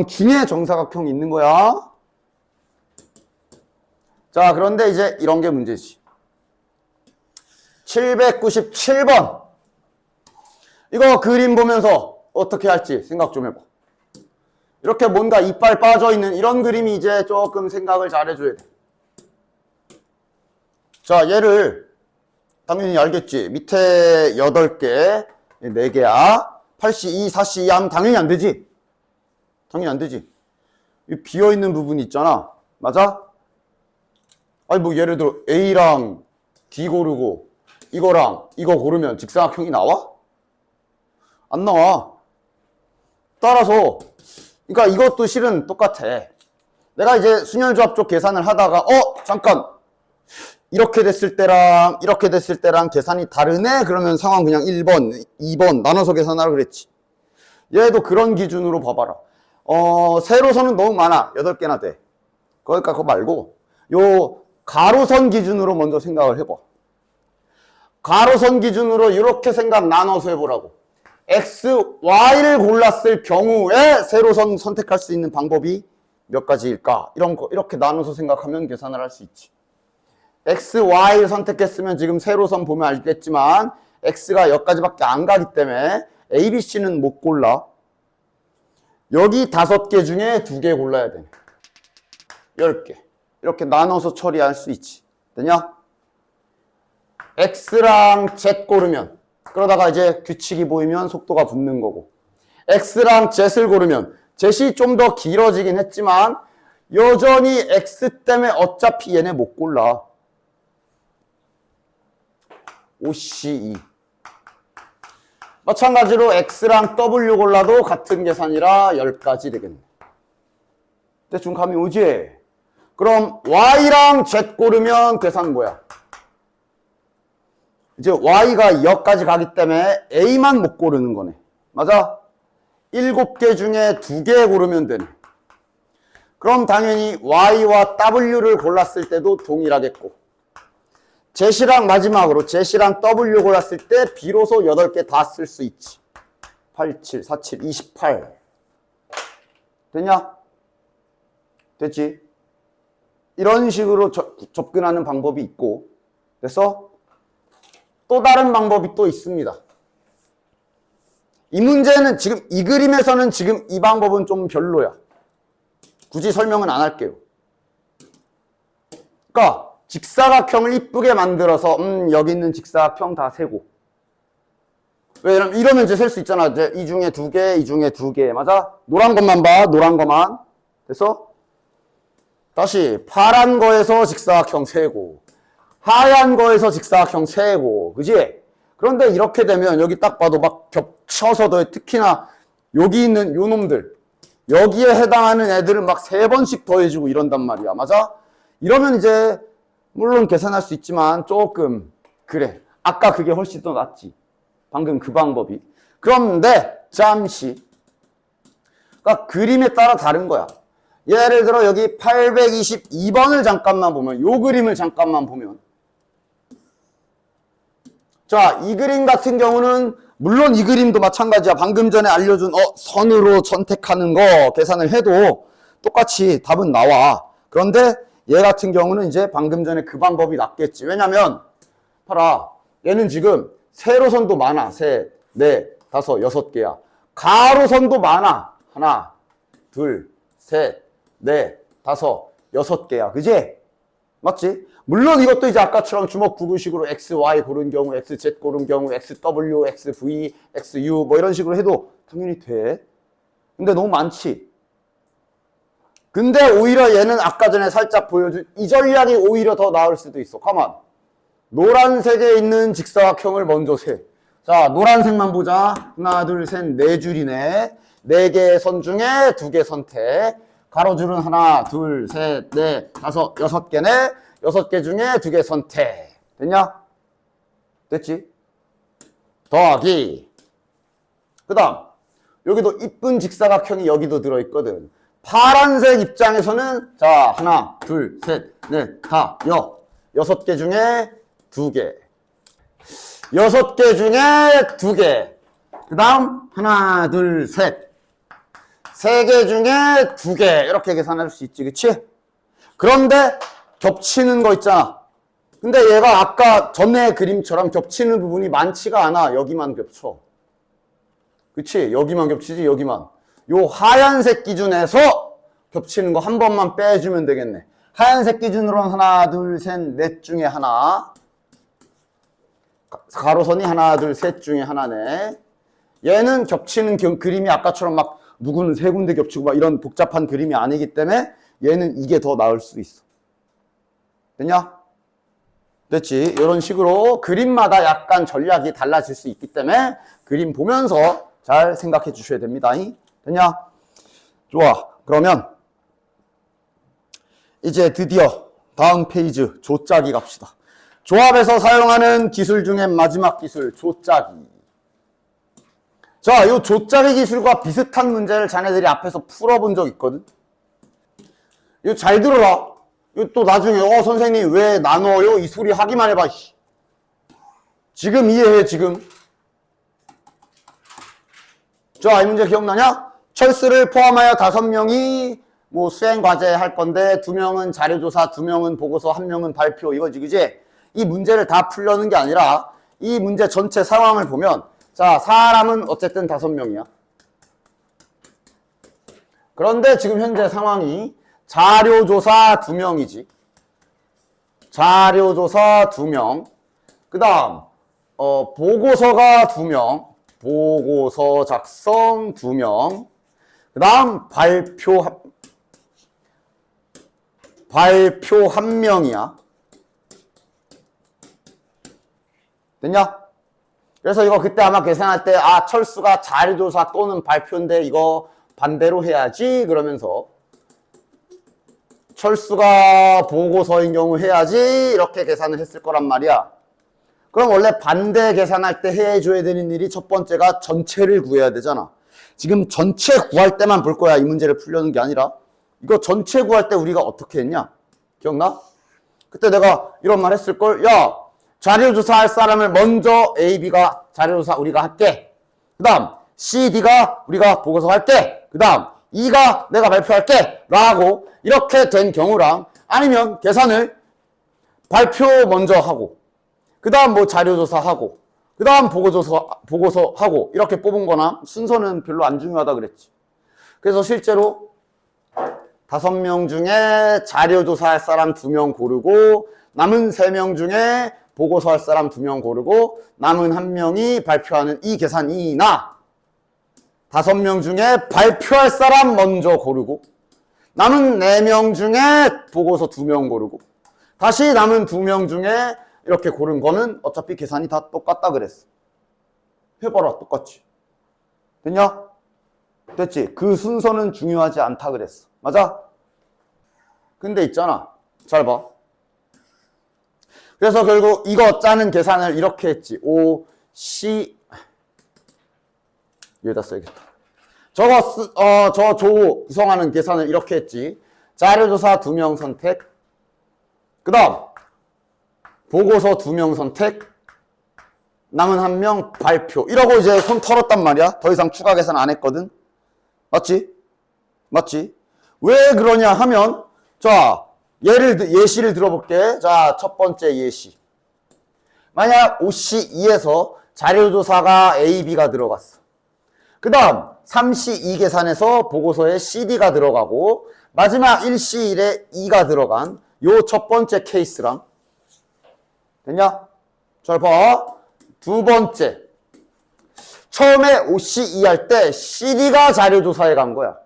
A: 중에 정사각형이 있는 거야. 자, 그런데 이제 이런 게 문제지. 797번. 이거 그림 보면서 어떻게 할지 생각 좀 해봐. 이렇게 뭔가 이빨 빠져있는 이런 그림이 이제 조금 생각을 잘 해줘야 돼. 자, 얘를 당연히 알겠지. 밑에 8개, 4개야. 8C2, 4C2 하면 당연히 안 되지. 당연히 안 되지. 이 비어있는 부분이 있잖아. 맞아? 아니 뭐 예를 들어 A랑 D 고르고 이거랑 이거 고르면 직사각형이 나와? 안 나와. 따라서 그러니까 이것도 실은 똑같아. 내가 이제 순혈조합 쪽 계산을 하다가 잠깐 이렇게 됐을 때랑 이렇게 됐을 때랑 계산이 다르네? 그러면 상황 그냥 1번, 2번 나눠서 계산하라 그랬지. 얘도 그런 기준으로 봐봐라. 세로선은 너무 많아. 8개나 돼. 그러니까 그거 말고 요 가로선 기준으로 먼저 생각을 해봐. 가로선 기준으로 이렇게 생각 나눠서 해보라고. X, Y를 골랐을 경우에 세로선 선택할 수 있는 방법이 몇 가지일까? 이런 거 이렇게 나눠서 생각하면 계산을 할 수 있지. X, Y를 선택했으면 지금 세로선 보면 알겠지만 X가 여기까지밖에 안 가기 때문에 A, B, C는 못 골라. 여기 5개 중에 2개 골라야 되네. 10개. 이렇게 나눠서 처리할 수 있지. 되냐? X랑 Z 고르면 그러다가 이제 규칙이 보이면 속도가 붙는 거고, X랑 Z를 고르면 Z이 좀 더 길어지긴 했지만 여전히 X 때문에 어차피 얘네 못 골라. OC2. 마찬가지로 X랑 W 골라도 같은 계산이라 10가지 되겠네. 대충 감이 오지? 그럼 Y랑 Z 고르면 계산 뭐야? 이제 Y가 여기까지 가기 때문에 A만 못 고르는 거네. 맞아? 7개 중에 2개 고르면 되네. 그럼 당연히 Y와 W를 골랐을 때도 동일하겠고, Z랑 마지막으로 Z랑 W 골랐을 때 비로소 8개 다 쓸 수 있지. 8, 7, 4, 7, 28. 됐냐? 됐지? 이런 식으로 접근하는 방법이 있고, 그래서 또 다른 방법이 또 있습니다. 이 문제는 지금 이 그림에서는 지금 이 방법은 좀 별로야. 굳이 설명은 안 할게요. 그러니까 직사각형을 이쁘게 만들어서 여기 있는 직사각형 다 세고. 왜냐면 이러면 이제 셀 수 있잖아. 이제 이 중에 2개, 이 중에 2개. 맞아? 노란 것만 봐. 노란 것만. 그래서 다시 파란 거에서 직사각형 세고, 하얀 거에서 직사각형 세고, 그지? 그런데 이렇게 되면 여기 딱 봐도 막 겹쳐서 더 특히나 여기 있는 요 놈들, 여기에 해당하는 애들을 막 3번씩 더해주고 이런단 말이야. 맞아? 이러면 이제 물론 계산할 수 있지만 조금 그래. 아까 그게 훨씬 더 낫지. 방금 그 방법이. 그런데 잠시 그러니까 그림에 따라 다른 거야. 예를 들어 여기 822번을 잠깐만 보면, 요 그림을 잠깐만 보면, 자, 이 그림 같은 경우는 물론 이 그림도 마찬가지야. 방금 전에 알려준 선으로 선택하는 거 계산을 해도 똑같이 답은 나와. 그런데 얘 같은 경우는 이제 방금 전에 그 방법이 낫겠지. 왜냐면 봐라, 얘는 지금 세로선도 많아. 셋, 넷, 다섯, 6개야. 가로선도 많아. 하나, 둘, 셋, 넷, 다섯, 6개야. 그지? 맞지? 물론 이것도 이제 아까처럼 주먹 구구식으로 X, Y 고른 경우, X, Z 고른 경우, X, W, X, V, X, U 뭐 이런 식으로 해도 당연히 돼. 근데 너무 많지? 근데 오히려 얘는 아까 전에 살짝 보여준 이 전략이 오히려 더 나을 수도 있어. 가만. 노란색에 있는 직사각형을 먼저 세. 자, 노란색만 보자. 하나, 둘, 셋, 4줄이네. 4개의 선 중에 2개 선택. 가로줄은 하나, 둘, 셋, 넷, 다섯, 6개네. 6개 중에 2개 선택. 됐냐? 됐지? 더하기. 그 다음 여기도 이쁜 직사각형이 여기도 들어있거든. 파란색 입장에서는 자, 하나, 둘, 셋, 넷, 다, 6개 중에 2개. 6개 중에 2개. 그 다음 하나, 둘, 셋. 3개 중에 2개. 이렇게 계산할 수 있지. 그치? 그런데 겹치는 거 있잖아. 근데 얘가 아까 전에 그림처럼 겹치는 부분이 많지가 않아. 여기만 겹쳐. 그치? 여기만 겹치지, 여기만. 요 하얀색 기준에서 겹치는 거 한 번만 빼주면 되겠네. 하얀색 기준으로는 하나, 둘, 셋, 넷 중에 하나. 가로선이 하나, 둘, 셋 중에 하나네. 얘는 겹치는 그림이 아까처럼 막 누구는 3군데 겹치고 막 이런 복잡한 그림이 아니기 때문에 얘는 이게 더 나을 수 있어. 됐냐? 됐지? 이런 식으로 그림마다 약간 전략이 달라질 수 있기 때문에 그림 보면서 잘 생각해 주셔야 됩니다. 됐냐? 좋아. 그러면 이제 드디어 다음 페이지 조짜기 갑시다. 조합에서 사용하는 기술 중에 마지막 기술, 조짜기. 자, 이 조짜기 기술과 비슷한 문제를 자네들이 앞에서 풀어본 적 있거든? 이거 잘 들어라. 이거 또 나중에 선생님 왜 나눠요? 이 소리 하기만 해봐. 지금 이해해, 지금. 자, 이 문제 기억나냐? 철수를 포함하여 5명이 뭐 수행과제 할 건데 2명은 자료조사, 2명은 보고서, 1명은 발표 이거지, 그지? 이 문제를 다 풀려는 게 아니라 이 문제 전체 상황을 보면 자, 사람은 어쨌든 5명이야. 그런데 지금 현재 상황이 자료조사 2명이지. 자료조사 2명. 그 다음 보고서가 2명. 보고서 작성 2명. 그 다음 발표 1명이야. 됐냐? 그래서 이거 그때 아마 계산할 때 철수가 자료조사 또는 발표인데 이거 반대로 해야지 그러면서 철수가 보고서인 경우 해야지 이렇게 계산을 했을 거란 말이야. 그럼 원래 반대 계산할 때 해줘야 되는 일이 첫 번째가 전체를 구해야 되잖아. 지금 전체 구할 때만 볼 거야. 이 문제를 풀려는 게 아니라 이거 전체 구할 때 우리가 어떻게 했냐? 기억나? 그때 내가 이런 말 했을걸? 야, 자료조사할 사람을 먼저 A, B가 자료조사 우리가 할게. 그 다음 C, D가 우리가 보고서 할게. 그 다음 E가 내가 발표할게. 라고 이렇게 된 경우랑 아니면 계산을 발표 먼저 하고 그 다음 뭐 자료조사하고 그 다음 보고서하고 이렇게 뽑은 거나 순서는 별로 안 중요하다 그랬지. 그래서 실제로 5명 중에 자료조사할 사람 2명 고르고 남은 3명 중에 보고서할 사람 2명 고르고 남은 1명이 발표하는 이 계산이 나 5명 중에 발표할 사람 먼저 고르고 남은 4명 중에 보고서 2명 고르고 다시 남은 2명 중에 이렇게 고른 거는 어차피 계산이 다 똑같다 그랬어. 해봐라 똑같지. 됐냐? 됐지? 그 순서는 중요하지 않다 그랬어. 맞아? 근데 있잖아. 잘 봐. 그래서 결국 이거 짜는 계산을 이렇게 했지. O, C 여기다 써야겠다. 저 조 구성하는 계산을 이렇게 했지. 자료조사 2명 선택. 그 다음 보고서 2명 선택. 남은 1명 발표. 이러고 이제 손 털었단 말이야. 더 이상 추가 계산 안 했거든. 맞지? 맞지? 왜 그러냐 하면 자 예시를 들어볼게. 자, 첫 번째 예시. 만약 OC2에서 자료조사가 A, B가 들어갔어. 그 다음 3C2 계산에서 보고서에 CD가 들어가고 마지막 1C1에 E가 들어간 요 첫 번째 케이스랑 됐냐? 잘 봐. 두 번째. 처음에 OC2 할 때 CD가 자료조사에 간 거야.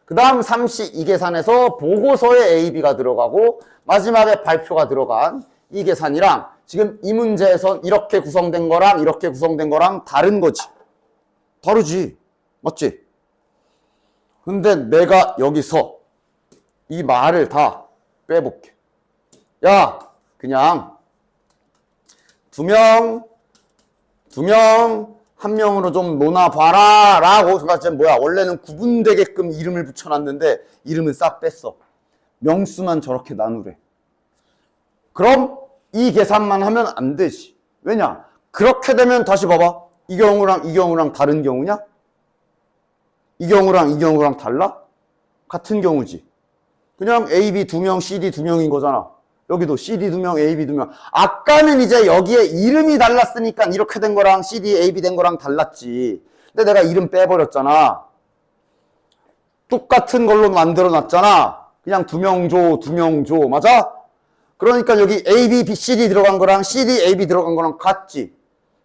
A: 그 다음 3C2 계산에서 보고서에 A, B가 들어가고 마지막에 발표가 들어간 이 계산이랑 지금 이 문제에선 이렇게 구성된 거랑 이렇게 구성된 거랑 다른 거지. 다르지. 맞지? 근데 내가 여기서 이 말을 다 빼볼게. 야, 그냥 2명, 1명으로 좀 논아봐라 라고 생각했지. 뭐야, 원래는 구분되게끔 이름을 붙여놨는데 이름은 싹 뺐어. 명수만 저렇게 나누래. 그럼 이 계산만 하면 안 되지. 왜냐? 그렇게 되면 다시 봐봐. 이 경우랑 이 경우랑 다른 경우냐? 이 경우랑 이 경우랑 달라? 같은 경우지. 그냥 A, B 2명, CD 2명인 거잖아. 여기도 CD 2명, A, B 2명. 아까는 이제 여기에 이름이 달랐으니까 이렇게 된 거랑 CD, A, B 된 거랑 달랐지. 근데 내가 이름 빼버렸잖아. 똑같은 걸로 만들어 놨잖아. 그냥 2명 줘, 2명 줘. 맞아? 그러니까 여기 A, B, B, CD 들어간 거랑 CD, A, B 들어간 거랑 같지.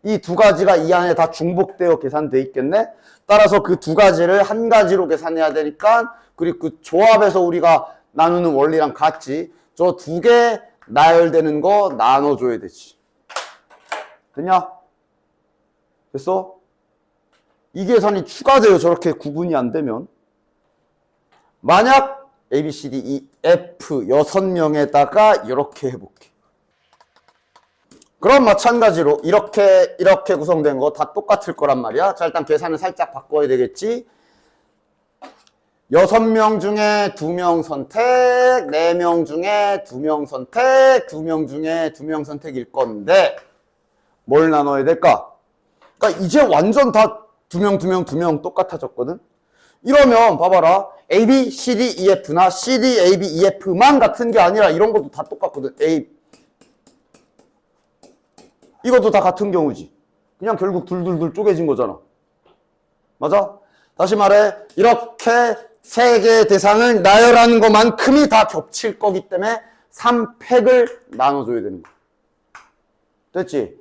A: 이 두 가지가 이 안에 다 중복되어 계산돼 있겠네. 따라서 그 두 가지를 한 가지로 계산해야 되니까 그리고 그 조합에서 우리가 나누는 원리랑 같지. 저 두 개 나열되는 거 나눠줘야 되지. 됐냐? 됐어? 이 계산이 추가돼요. 저렇게 구분이 안 되면. 만약 A, B, C, D, E, F 6명에다가 이렇게 해볼게. 그럼 마찬가지로 이렇게 구성된 거 다 똑같을 거란 말이야. 자, 일단 계산을 살짝 바꿔야 되겠지. 6명 중에 2명 선택, 4명 중에 2명 선택, 2명 중에 2명 선택일 건데 뭘 나눠야 될까? 그러니까 이제 완전 다 2명 똑같아졌거든. 이러면 봐봐라. A, B, C, D, E, F나 C, D, A, B, E, F만 같은 게 아니라 이런 것도 다 똑같거든. A 이것도 다 같은 경우지. 그냥 결국 둘둘둘 쪼개진 거잖아. 맞아? 다시 말해 이렇게 세 개의 대상을 나열하는 것만큼이 다 겹칠 거기 때문에 3팩을 나눠줘야 되는 거야. 됐지?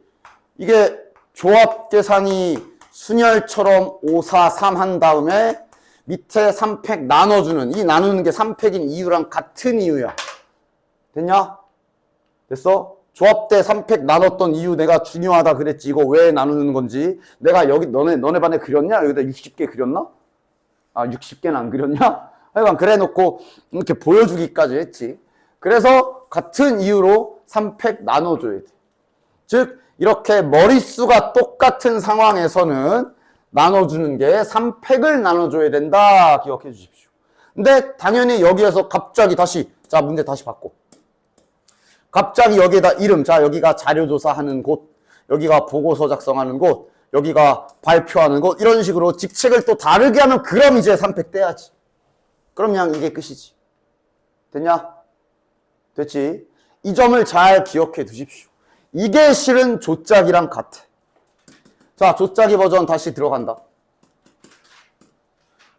A: 이게 조합 계산이 순열처럼 5, 4, 3 한 다음에 밑에 3팩 나눠주는 이 나누는 게 3팩인 이유랑 같은 이유야. 됐냐? 됐어? 조합 때 3팩 나눴던 이유 내가 중요하다 그랬지. 이거 왜 나누는 건지. 내가 여기 너네 반에 그렸냐? 여기다 60개 그렸나? 아 60개는 안 그렸냐? 하여간 그래 놓고 이렇게 보여주기까지 했지. 그래서 같은 이유로 3팩 나눠줘야 돼. 즉 이렇게 머릿수가 똑같은 상황에서는 나눠주는 게 3팩을 나눠줘야 된다. 기억해 주십시오. 근데 당연히 여기에서 갑자기 다시, 자, 문제 다시 바꿔. 갑자기 여기에다 이름, 자, 여기가 자료조사하는 곳, 여기가 보고서 작성하는 곳, 여기가 발표하는 곳, 이런 식으로 직책을 또 다르게 하면 그럼 이제 3팩 떼야지. 그럼 그냥 이게 끝이지. 됐냐? 됐지? 이 점을 잘 기억해 두십시오. 이게 실은 조짝이랑 같아. 자, 조짝이 버전 다시 들어간다.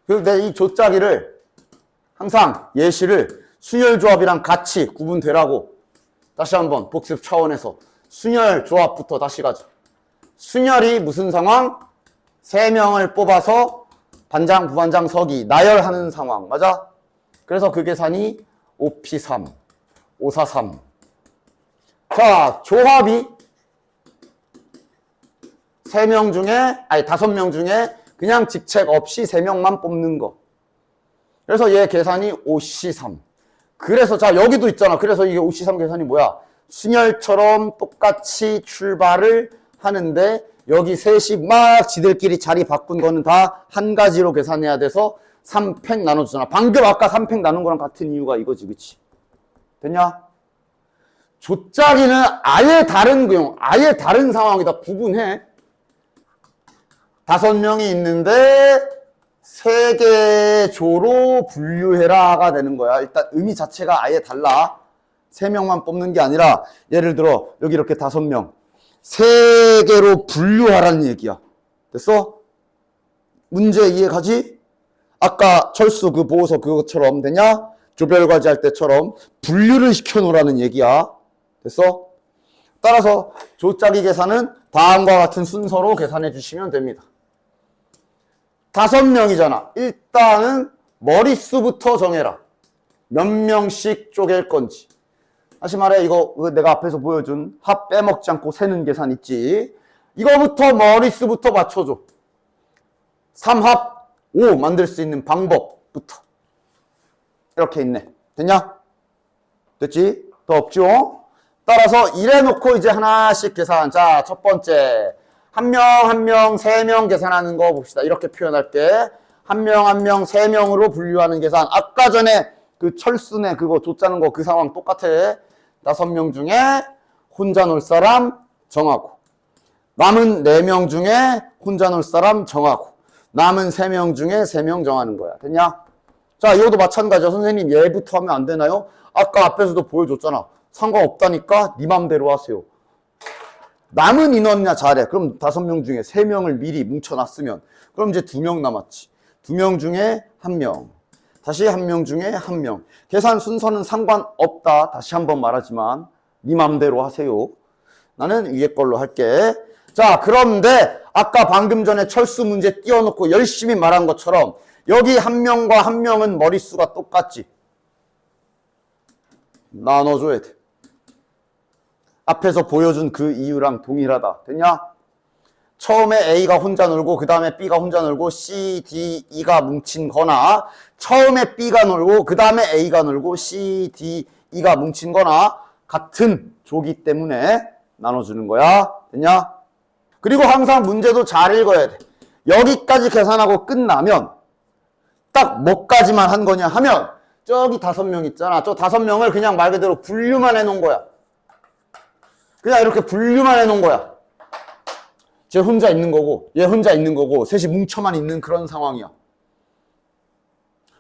A: 그리고 내 이 조짝이를 항상 예시를 순열조합이랑 같이 구분되라고 다시 한번 복습 차원에서 순열조합부터 다시 가자. 순열이 무슨 상황? 3명을 뽑아서 반장, 부반장, 서기, 나열하는 상황. 맞아? 그래서 그 계산이 5P3, 543. 자, 조합이 3명 중에, 아니 5명 중에 그냥 직책 없이 3명만 뽑는 거. 그래서 얘 계산이 5C3. 그래서 자, 여기도 있잖아. 그래서 이게 5C3 계산이 뭐야? 순열처럼 똑같이 출발을 하는데 여기 셋이 막 지들끼리 자리 바꾼 거는 다 한 가지로 계산해야 돼서 3팩 나눠주잖아. 방금 아까 3팩 나눈 거랑 같은 이유가 이거지, 그치? 됐냐? 조짜기는 아예 다른 구용, 아예 다른 상황이다. 구분해. 5명이 있는데 3개 조로 분류해라가 되는 거야. 일단 의미 자체가 아예 달라. 3명만 뽑는 게 아니라 예를 들어 여기 이렇게 5명 3개로 분류하라는 얘기야. 됐어? 문제 이해가지? 아까 철수 그 보고서 그것처럼 되냐? 조별과제 할 때처럼 분류를 시켜놓으라는 얘기야. 됐어? 따라서 조짜기 계산은 다음과 같은 순서로 계산해 주시면 됩니다. 5명이잖아. 일단은 머릿수부터 정해라. 몇 명씩 쪼갤 건지. 다시 말해, 이거 내가 앞에서 보여준 합 빼먹지 않고 세는 계산 있지. 이거부터 머릿수부터 맞춰줘. 3합 5 만들 수 있는 방법부터. 이렇게 있네. 됐냐? 됐지? 더 없죠? 따라서 이래놓고 이제 하나씩 계산. 자, 첫 번째. 한 명, 3명 계산하는 거 봅시다. 이렇게 표현할게. 한 명, 3명으로 분류하는 계산. 아까 전에 그 철순에 그거 줬자는 거 그 상황 똑같아. 5명 중에 혼자 놀 사람 정하고. 남은 4명 중에 혼자 놀 사람 정하고. 남은 3명 중에 3명 정하는 거야. 됐냐? 자, 이것도 마찬가지야. 선생님, 얘부터 하면 안 되나요? 아까 앞에서도 보여줬잖아. 상관없다니까 네 맘대로 하세요. 남은 인원이나 잘해. 그럼 5명 중에 3명을 미리 뭉쳐놨으면 그럼 이제 2명 남았지. 2명 중에 1명. 다시 1명 중에 1명. 계산 순서는 상관없다. 다시 한번 말하지만 네 맘대로 하세요. 나는 위에 걸로 할게. 자, 그런데 아까 방금 전에 철수 문제 띄워놓고 열심히 말한 것처럼 여기 1명과 1명은 머릿수가 똑같지. 나눠줘야 돼. 앞에서 보여준 그 이유랑 동일하다. 됐냐? 처음에 A가 혼자 놀고 그 다음에 B가 혼자 놀고 C, D, E가 뭉친 거나 처음에 B가 놀고 그 다음에 A가 놀고 C, D, E가 뭉친 거나 같은 조기 때문에 나눠주는 거야. 됐냐? 그리고 항상 문제도 잘 읽어야 돼. 여기까지 계산하고 끝나면 딱 뭐까지만 한 거냐 하면 저기 5명 있잖아. 저 5명을 그냥 말 그대로 분류만 해놓은 거야. 그냥 이렇게 분류만 해놓은 거야. 쟤 혼자 있는 거고 얘 혼자 있는 거고 셋이 뭉쳐만 있는 그런 상황이야.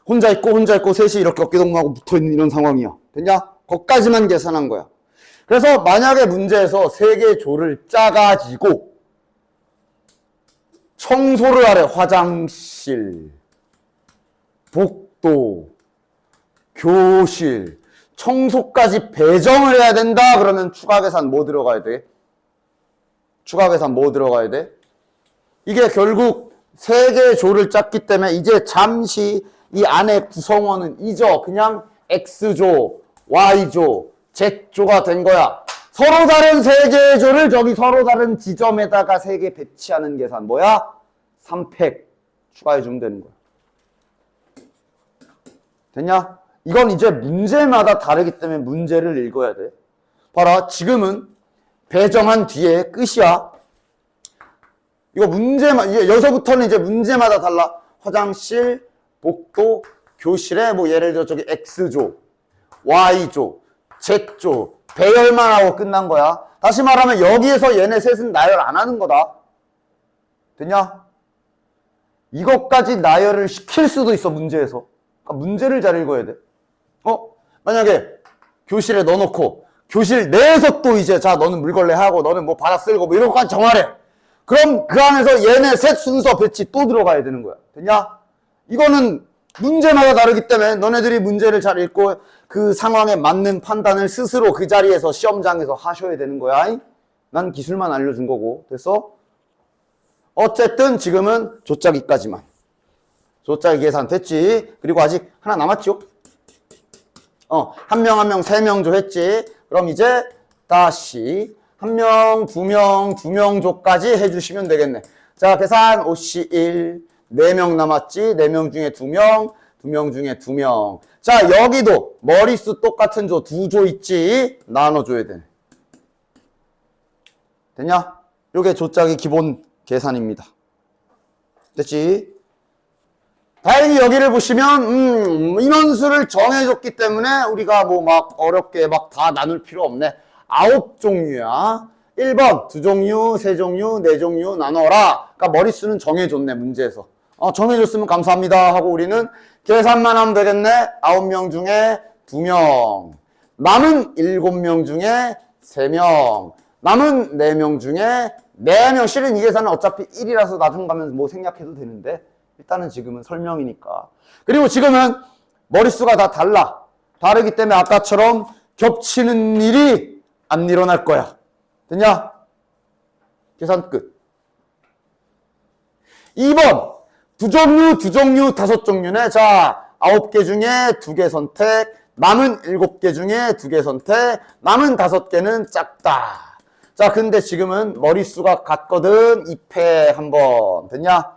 A: 혼자 있고 셋이 이렇게 어깨동무하고 붙어있는 이런 상황이야. 됐냐? 거기까지만 계산한 거야. 그래서 만약에 문제에서 3개 조를 짜가지고 청소를 하래. 화장실, 복도, 교실, 청소까지 배정을 해야 된다. 그러면 추가 계산 뭐 들어가야 돼? 추가 계산 뭐 들어가야 돼? 이게 결국 3개의 조를 짰기 때문에 이제 잠시 이 안에 구성원은 잊어. 그냥 X조, Y조, Z조가 된 거야. 서로 다른 3개의 조를 저기 서로 다른 지점에다가 3개 배치하는 계산. 뭐야? 3팩 추가해주면 되는 거야. 됐냐? 이건 이제 문제마다 다르기 때문에 문제를 읽어야 돼. 봐라, 지금은 배정한 뒤에 끝이야. 이거 문제만, 이제 여기서부터는 이제 문제마다 달라. 화장실, 복도, 교실에 뭐 예를 들어 저기 X조, Y조, Z조 배열만 하고 끝난 거야. 다시 말하면 여기에서 얘네 셋은 나열 안 하는 거다. 됐냐? 이것까지 나열을 시킬 수도 있어, 문제에서. 그러니까 문제를 잘 읽어야 돼. 만약에 교실에 넣어놓고 교실 내에서 또 이제 자 너는 물걸레 하고 너는 뭐 받아 쓸고 뭐 이런 것까지 정하래. 그럼 그 안에서 얘네 셋 순서 배치 또 들어가야 되는 거야. 됐냐? 이거는 문제마다 다르기 때문에 너네들이 문제를 잘 읽고 그 상황에 맞는 판단을 스스로 그 자리에서 시험장에서 하셔야 되는 거야. 난 기술만 알려준 거고. 됐어? 어쨌든 지금은 조짜기까지만. 조짜기 계산 됐지? 그리고 아직 하나 남았죠? 한 명 한 명 세 명조 했지? 그럼 이제 다시 한 명, 두 명 조까지 해주시면 되겠네. 자, 계산 OC 1. 4명 남았지? 4명 중에 2명, 2명 중에 2명. 자, 여기도 머리수 똑같은 조 2조 있지? 나눠줘야 되네. 됐냐? 요게 조짜기 기본 계산입니다. 됐지? 다행히 여기를 보시면 인원수를 정해줬기 때문에 우리가 뭐 막 어렵게 막 다 나눌 필요 없네. 9종류야. 1번 2종류, 3종류, 4종류 나눠라. 그러니까 머리수는 정해줬네, 문제에서. 정해줬으면 감사합니다 하고 우리는 계산만 하면 되겠네. 9명 중에 2명. 남은 7명 중에 3명. 남은 4명 중에 4명. 실은 이 계산은 어차피 1이라서 나중 가면 뭐 생략해도 되는데 일단은 지금은 설명이니까. 그리고 지금은 머릿수가 다 달라. 다르기 때문에 아까처럼 겹치는 일이 안 일어날 거야. 됐냐? 계산 끝. 2번 2종류, 5종류네. 자, 9개 중에 2개 선택. 남은 7개 중에 2개 선택. 남은 5개는 작다. 자, 근데 지금은 머릿수가 같거든. 2패 한번. 됐냐?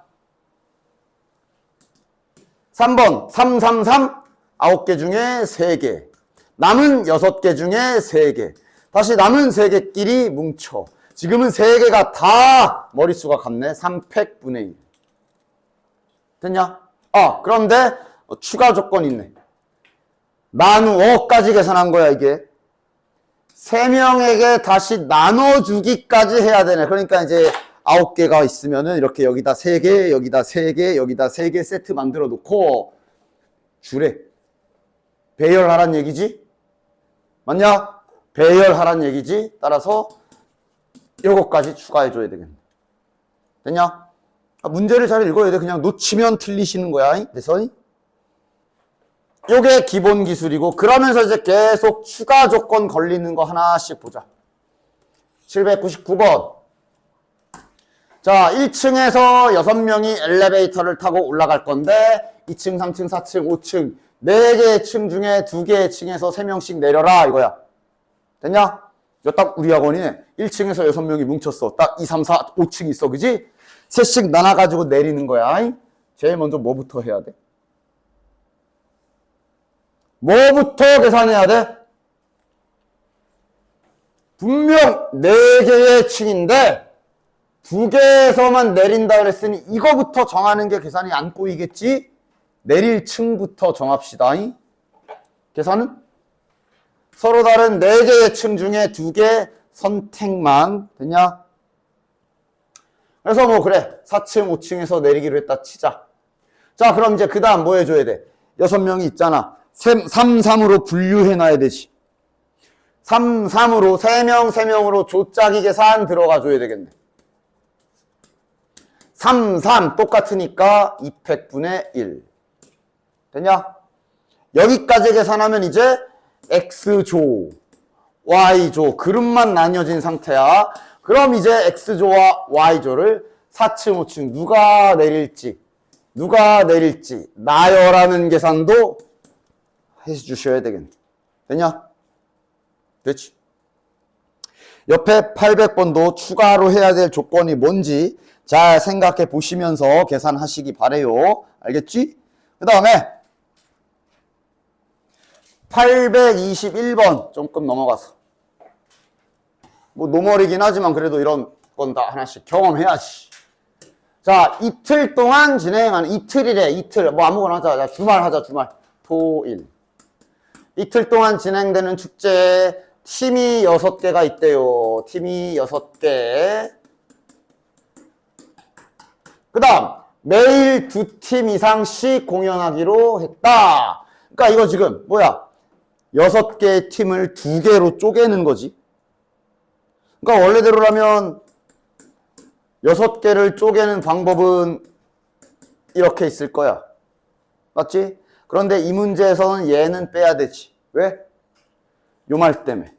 A: 3번 3, 9개 중에 3개. 남은 6개 중에 3개. 다시 남은 3개끼리 뭉쳐. 지금은 3개가 다 머릿수가 같네. 3팩분의 1. 됐냐? 그런데 추가 조건이 있네. 나누어까지 계산한 거야, 이게. 3명에게 다시 나눠주기까지 해야 되네. 그러니까 이제 9개가 있으면은 이렇게 여기다 3개, 여기다 3개, 여기다 3개 세트 만들어 놓고 주래. 배열하란 얘기지? 맞냐? 배열하란 얘기지? 따라서 요거까지 추가해줘야 되겠네. 됐냐? 문제를 잘 읽어야 돼. 그냥 놓치면 틀리시는 거야. 됐어? 요게 기본 기술이고, 그러면서 이제 계속 추가 조건 걸리는 거 하나씩 보자. 799번. 자, 1층에서 6명이 엘리베이터를 타고 올라갈 건데 2층, 3층, 4층, 5층 4개의 층 중에 2개의 층에서 3명씩 내려라 이거야. 됐냐? 이거 딱 우리 학원이네. 1층에서 6명이 뭉쳤어. 딱 2, 3, 4, 5층 있어. 그지? 셋씩 나눠가지고 내리는 거야. 제일 먼저 뭐부터 해야 돼? 뭐부터 계산해야 돼? 분명 4개의 층인데 2개에서만 내린다 그랬으니 이거부터 정하는 게 계산이 안 꼬이겠지? 내릴 층부터 정합시다. 계산은? 서로 다른 4개의 층 중에 2개 선택만. 됐냐? 그래서 뭐 그래 4층 5층에서 내리기로 했다 치자. 자, 그럼 이제 그 다음 뭐 해줘야 돼? 6명이 있잖아. 3, 3으로 분류해놔야 되지. 3, 3으로 3명 3명으로 조짜기 계산 들어가 줘야 되겠네. 3, 3 똑같으니까 2팩분의 1. 됐냐? 여기까지 계산하면 이제 X조, Y조 그룹만 나뉘어진 상태야. 그럼 이제 X조와 Y조를 4층, 5층 누가 내릴지 나열하는 계산도 해주셔야 되겠네. 됐냐? 됐지? 옆에 800번도 추가로 해야 될 조건이 뭔지 잘 생각해 보시면서 계산하시기 바래요. 알겠지? 그 다음에 821번 조금 넘어가서 뭐 노멀이긴 하지만 그래도 이런 건 다 하나씩 경험해야지. 자, 이틀 동안 진행하는, 이틀이래, 이틀. 뭐 아무거나 하자. 자, 주말 하자, 주말. 토일. 이틀 동안 진행되는 축제에 팀이 6개가 있대요. 팀이 6개. 그 다음, 매일 2팀 이상씩 공연하기로 했다. 그러니까 이거 지금, 뭐야? 6개의 팀을 2개로 쪼개는 거지. 그러니까 원래대로라면 6개를 쪼개는 방법은 이렇게 있을 거야. 맞지? 그런데 이 문제에서는 얘는 빼야 되지. 왜? 요 말 때문에.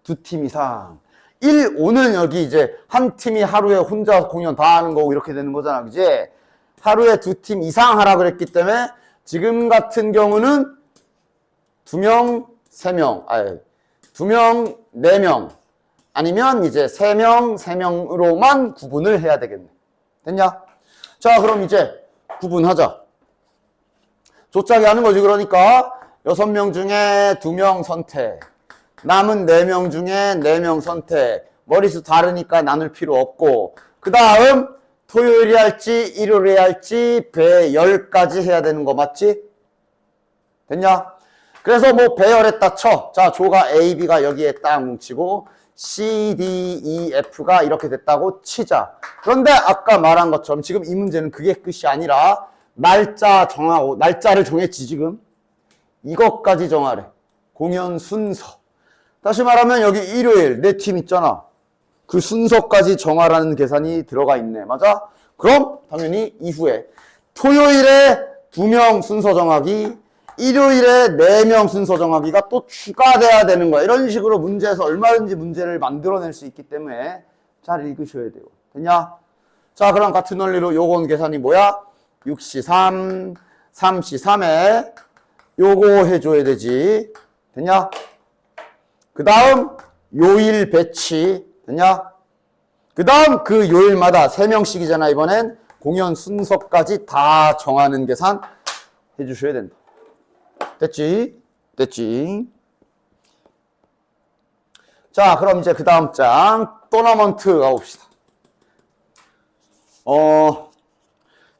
A: 2팀 이상. 1, 5는 여기 이제 한 팀이 하루에 혼자 공연 다 하는 거고 이렇게 되는 거잖아. 그지? 하루에 2팀 이상 하라 그랬기 때문에 지금 같은 경우는 2명, 3명, 2명, 4명. 아니면 이제 3명, 3명으로만 구분을 해야 되겠네. 됐냐? 자, 그럼 이제 구분하자. 조짜기 하는 거지. 그러니까 6명 중에 2명 선택. 남은 4명 중에 4명 선택. 머리수 다르니까 나눌 필요 없고. 그 다음 토요일이 할지 일요일에 할지 배열까지 해야 되는 거 맞지? 됐냐? 그래서 뭐 배열했다 쳐. 자, 조가 A, B가 여기에 딱 뭉치고 C, D, E, F가 이렇게 됐다고 치자. 그런데 아까 말한 것처럼 지금 이 문제는 그게 끝이 아니라 날짜 정하고, 날짜를 정했지 지금. 이것까지 정하래. 공연 순서. 다시 말하면 여기 일요일 내 팀 있잖아. 그 순서까지 정하라는 계산이 들어가 있네. 맞아? 그럼 당연히 이후에 토요일에 2명 순서 정하기, 일요일에 4명 순서 정하기가 또 추가돼야 되는 거야. 이런 식으로 문제에서 얼마든지 문제를 만들어낼 수 있기 때문에 잘 읽으셔야 돼요. 됐냐? 자, 그럼 같은 원리로 요건 계산이 뭐야? 6시 3, 3시 3에 요거 해줘야 되지. 됐냐? 그 다음 요일 배치. 됐냐? 그 다음 그 요일마다 3명씩이잖아. 이번엔 공연 순서까지 다 정하는 계산 해주셔야 된다. 됐지? 됐지? 자, 그럼 이제 그 다음 장 토너먼트 가봅시다.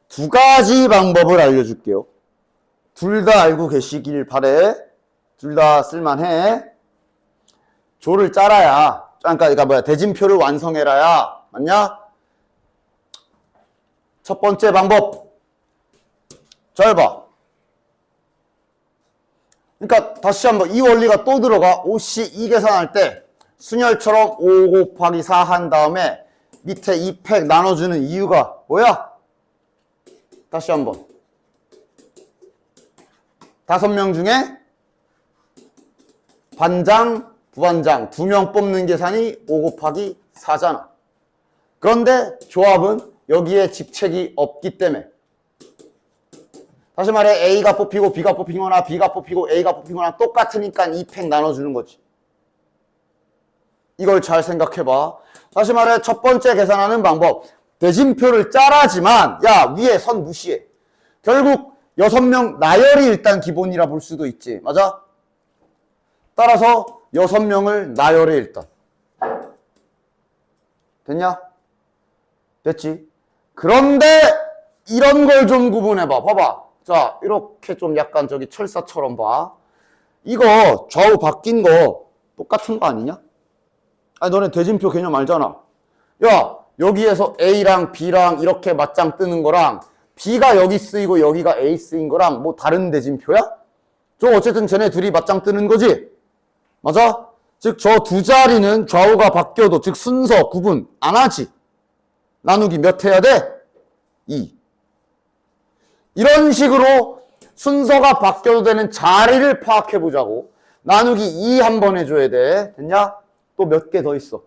A: 2가지 방법을 알려줄게요. 둘 다 알고 계시길 바래. 둘 다 쓸만해. 조를 짜라야. 그러니까 뭐야? 대진표를 완성해라야. 맞냐? 첫 번째 방법. 잘 봐. 그러니까 다시 한번 이 원리가 또 들어가. OC 이 계산할 때 순열처럼 5 곱하기 4 한 다음에 밑에 2팩 나눠주는 이유가 뭐야? 다시 한번. 5명 중에 반장, 부반장 2명 뽑는 계산이 5 곱하기 4잖아. 그런데 조합은 여기에 직책이 없기 때문에. 다시 말해 A가 뽑히고 B가 뽑히거나 B가 뽑히고 A가 뽑히거나 똑같으니까 2팩 나눠주는 거지. 이걸 잘 생각해봐. 다시 말해 첫 번째 계산하는 방법. 대진표를 짜라지만 야 위에 선 무시해. 결국 6명 나열이 일단 기본이라 볼 수도 있지. 맞아? 따라서 6명을 나열해 일단. 됐냐? 됐지? 그런데 이런 걸 좀 구분해봐. 봐봐. 자, 이렇게 좀 약간 저기 철사처럼 봐. 이거 좌우 바뀐 거 똑같은 거 아니냐? 아니, 너네 대진표 개념 알잖아. 야, 여기에서 A랑 B랑 이렇게 맞짱 뜨는 거랑 B가 여기 쓰이고 여기가 A 쓰인 거랑 뭐 다른 대진표야? 저 어쨌든 쟤네 둘이 맞짱 뜨는 거지? 맞아? 즉, 저 두 자리는 좌우가 바뀌어도, 즉, 순서 구분 안 하지? 나누기 몇 해야 돼? 2. 이런 식으로 순서가 바뀌어도 되는 자리를 파악해 보자고. 나누기 2 한번 해줘야 돼. 됐냐? 또 몇 개 더 있어.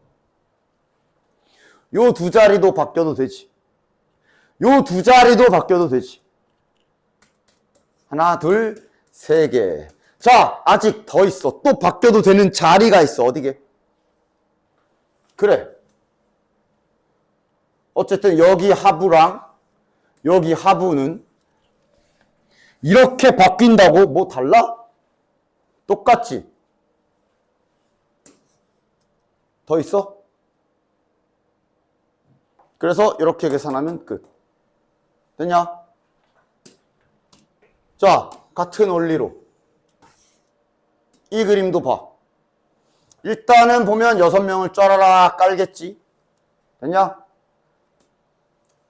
A: 요 두 자리도 바뀌어도 되지. 요 두 자리도 바뀌어도 되지. 하나, 둘, 세 개. 자, 아직 더 있어. 또 바뀌어도 되는 자리가 있어. 어디게? 그래. 어쨌든 여기 하부랑 여기 하부는 이렇게 바뀐다고 뭐 달라? 똑같지? 더 있어? 그래서 이렇게 계산하면 끝. 됐냐? 자, 같은 원리로 이 그림도 봐. 일단은 보면 6명을 쫘라락 깔겠지. 됐냐?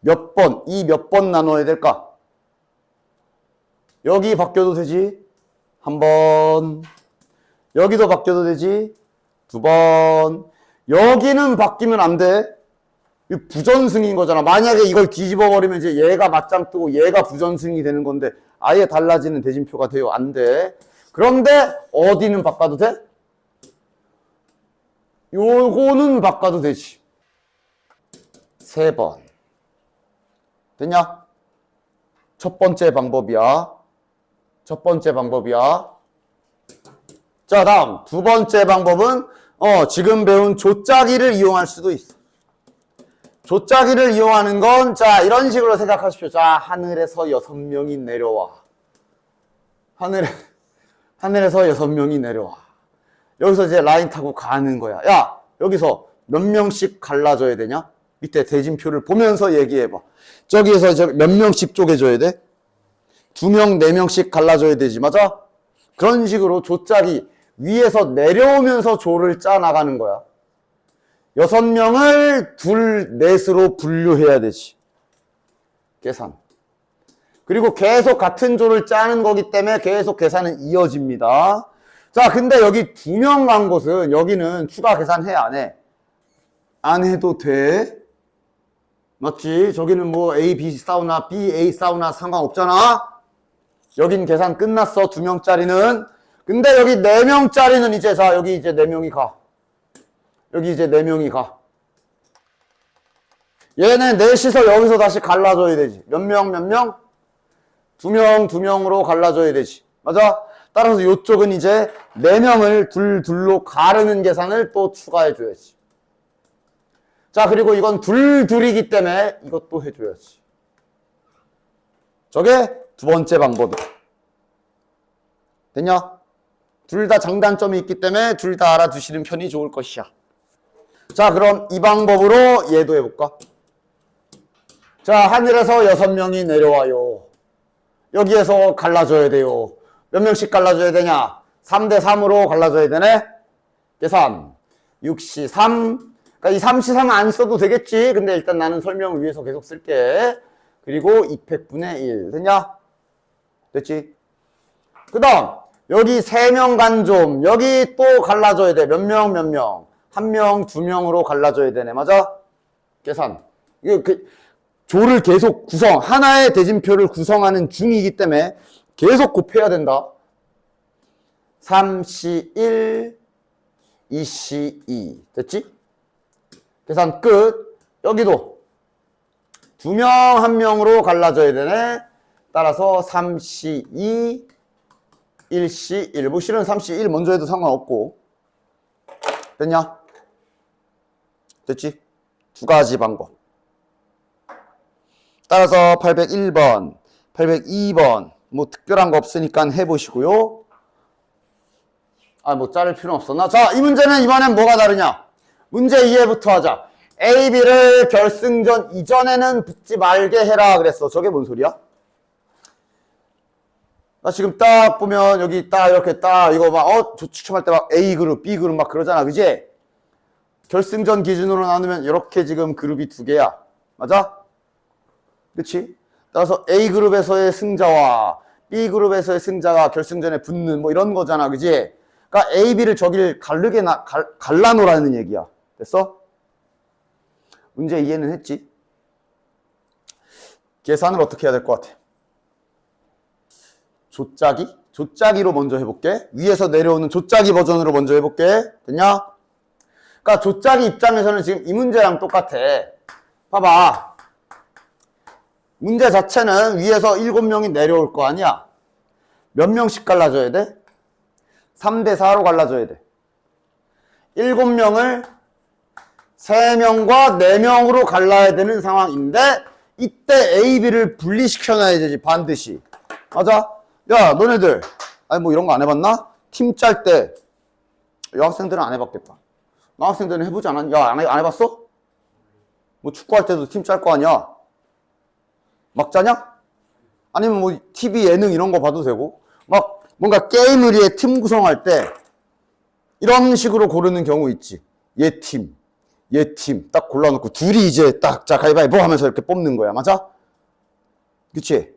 A: 몇 번, 이 몇 번 나눠야 될까? 여기 바뀌어도 되지? 한 번. 여기도 바뀌어도 되지? 두 번. 여기는 바뀌면 안 돼. 이 부전승인 거잖아. 만약에 이걸 뒤집어 버리면 이제 얘가 맞짱 뜨고 얘가 부전승이 되는 건데 아예 달라지는 대진표가 돼요. 안 돼. 그런데 어디는 바꿔도 돼? 요거는 바꿔도 되지. 3번. 됐냐? 첫 번째 방법이야. 첫 번째 방법이야. 자, 다음 두 번째 방법은 지금 배운 조짜기를 이용할 수도 있어. 조짜기를 이용하는 건 자, 이런 식으로 생각하십시오. 자, 하늘에서 6명이 내려와. 하늘에서 6명이 내려와. 여기서 이제 라인 타고 가는 거야. 야, 여기서 몇 명씩 갈라져야 되냐? 밑에 대진표를 보면서 얘기해봐. 저기에서 몇 명씩 쪼개줘야 돼? 2명, 4명씩 갈라져야 되지. 맞아? 그런 식으로 조짜기 위에서 내려오면서 조를 짜 나가는 거야. 6명을 둘, 넷으로 분류해야 되지. 계산. 그리고 계속 같은 조를 짜는 거기 때문에 계속 계산은 이어집니다. 자, 근데 여기 2명 간 곳은 여기는 추가 계산해, 안 해? 안 해도 돼. 맞지? 저기는 뭐 A, B 사우나, B, A 사우나 상관없잖아? 여긴 계산 끝났어, 2명짜리는. 근데 여기 4명짜리는 이제, 자, 여기 이제 4명이 가. 여기 이제 4명이 가. 얘네 넷이서 여기서 다시 갈라져야 되지. 몇 명, 몇 명? 2명, 2명으로 갈라져야 되지. 맞아? 따라서 이쪽은 이제 4명을 둘로 가르는 계산을 또 추가해줘야지. 자, 그리고 이건 둘이기 때문에 이것도 해줘야지. 저게 두 번째 방법이야. 됐냐? 둘 다 장단점이 있기 때문에 둘 다 알아두시는 편이 좋을 것이야. 자, 그럼 이 방법으로 얘도 해볼까? 자, 하늘에서 6명이 내려와요. 여기에서 갈라져야 돼요. 몇 명씩 갈라져야 되냐? 3대 3으로 갈라져야 되네? 계산. 6시 3. 그러니까 이 3시 3 안 써도 되겠지? 근데 일단 나는 설명을 위해서 계속 쓸게. 그리고 200분의 1. 됐냐? 됐지? 그 다음, 여기 3명 간 좀. 여기 또 갈라져야 돼. 몇 명, 몇 명? 1명, 2명으로 갈라져야 되네. 맞아? 계산. 이거 조를 계속 하나의 대진표를 구성하는 중이기 때문에 계속 곱해야 된다. 3시 1, 2시 2. 됐지? 계산 끝. 여기도 2명, 1명으로 갈라져야 되네. 따라서 3시 2, 1시 1. 뭐 실은 3시 1 먼저 해도 상관없고. 됐냐? 됐지? 두 가지 방법. 따라서 801번, 802번 뭐 특별한 거 없으니까 해보시고요. 뭐 자를 필요는 없었나? 자, 이 문제는 이번엔 뭐가 다르냐? 문제 이해부터 하자. A, B를 결승전 이전에는 붙지 말게 해라 그랬어. 저게 뭔 소리야? 나 지금 딱 보면 여기 딱 이렇게 딱 이거 막 추첨할 때 막 A그룹, B그룹 막 그러잖아. 그지? 결승전 기준으로 나누면 이렇게 지금 그룹이 2개야. 맞아? 그치? 따라서 A그룹에서의 승자와 B그룹에서의 승자가 결승전에 붙는 뭐 이런 거잖아. 그지? 그러니까 A, B를 저기를 갈라놓으라는 얘기야. 됐어? 문제 이해는 했지? 계산을 어떻게 해야 될 것 같아? 조짜기? 조짜기로 먼저 해볼게. 위에서 내려오는 조짜기 버전으로 먼저 해볼게. 됐냐? 그러니까 조짜기 입장에서는 지금 이 문제랑 똑같아. 봐봐. 문제 자체는 위에서 7명이 내려올 거 아니야? 몇 명씩 갈라져야 돼? 3대 4로 갈라져야 돼. 7명을 3명과 4명으로 갈라야 되는 상황인데 이때 A, B를 분리시켜놔야 되지. 반드시. 맞아? 야, 너네들 뭐 이런 거 안 해봤나? 팀 짤 때 여학생들은 안 해봤겠다. 남학생들은 해보지 않았냐? 야, 안 해봤어? 뭐 축구할 때도 팀 짤 거 아니야? 막 자냐? 아니면 뭐 TV 예능 이런 거 봐도 되고 막 뭔가 게임을 위해 팀 구성할 때 이런 식으로 고르는 경우 있지. 얘 팀 딱 골라놓고 둘이 이제 딱 자 가위바위보 하면서 이렇게 뽑는 거야. 맞아? 그치?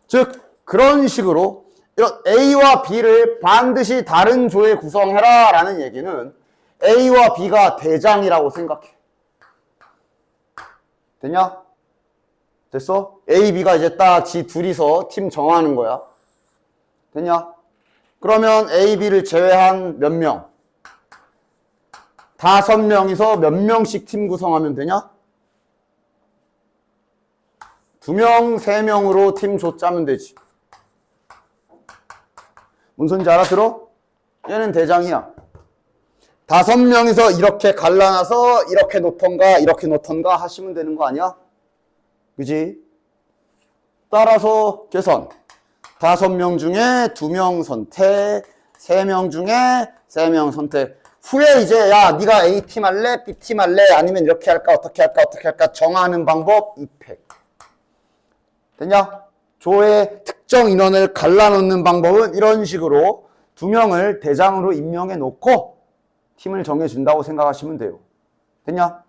A: 즉 그런 식으로 이런 A와 B를 반드시 다른 조에 구성해라 라는 얘기는 A와 B가 대장이라고 생각해. 됐냐? 됐어? A, B가 이제 딱 지 둘이서 팀 정하는 거야. 됐냐? 그러면 A, B를 제외한 몇 명? 5명이서 몇 명씩 팀 구성하면 되냐? 2명, 3명으로 팀 조 짜면 되지. 뭔 소린지 알아들어? 얘는 대장이야. 5명이서 이렇게 갈라놔서 이렇게 놓던가 하시면 되는 거 아니야? 그지? 따라서 계산. 5명 중에 2명 선택, 3명 중에 3명 선택. 후에 이제 야 네가 A팀 할래? B팀 할래? 아니면 이렇게 할까? 어떻게 할까? 정하는 방법 이펙. 됐냐? 조의 특정 인원을 갈라놓는 방법은 이런 식으로 2명을 대장으로 임명해 놓고 팀을 정해준다고 생각하시면 돼요. 됐냐?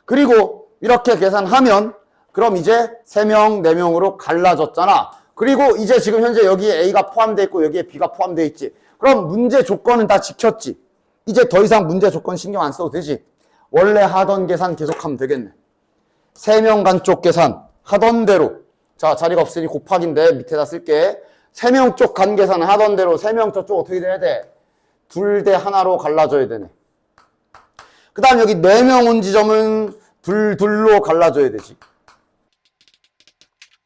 A: 그리고 이렇게 계산하면 그럼 이제 3명, 4명으로 갈라졌잖아. 그리고 이제 지금 현재 여기에 A가 포함되어 있고 여기에 B가 포함되어 있지. 그럼 문제 조건은 다 지켰지. 이제 더 이상 문제 조건 신경 안 써도 되지. 원래 하던 계산 계속하면 되겠네. 3명 간 쪽 계산 하던 대로. 자, 자리가 없으니 곱하기인데 밑에다 쓸게. 3명 쪽 간 계산 하던 대로 3명 저쪽 어떻게 돼야 돼? 2대 1로 갈라져야 되네. 그 다음 여기 4명 온 지점은 2로 갈라져야 되지.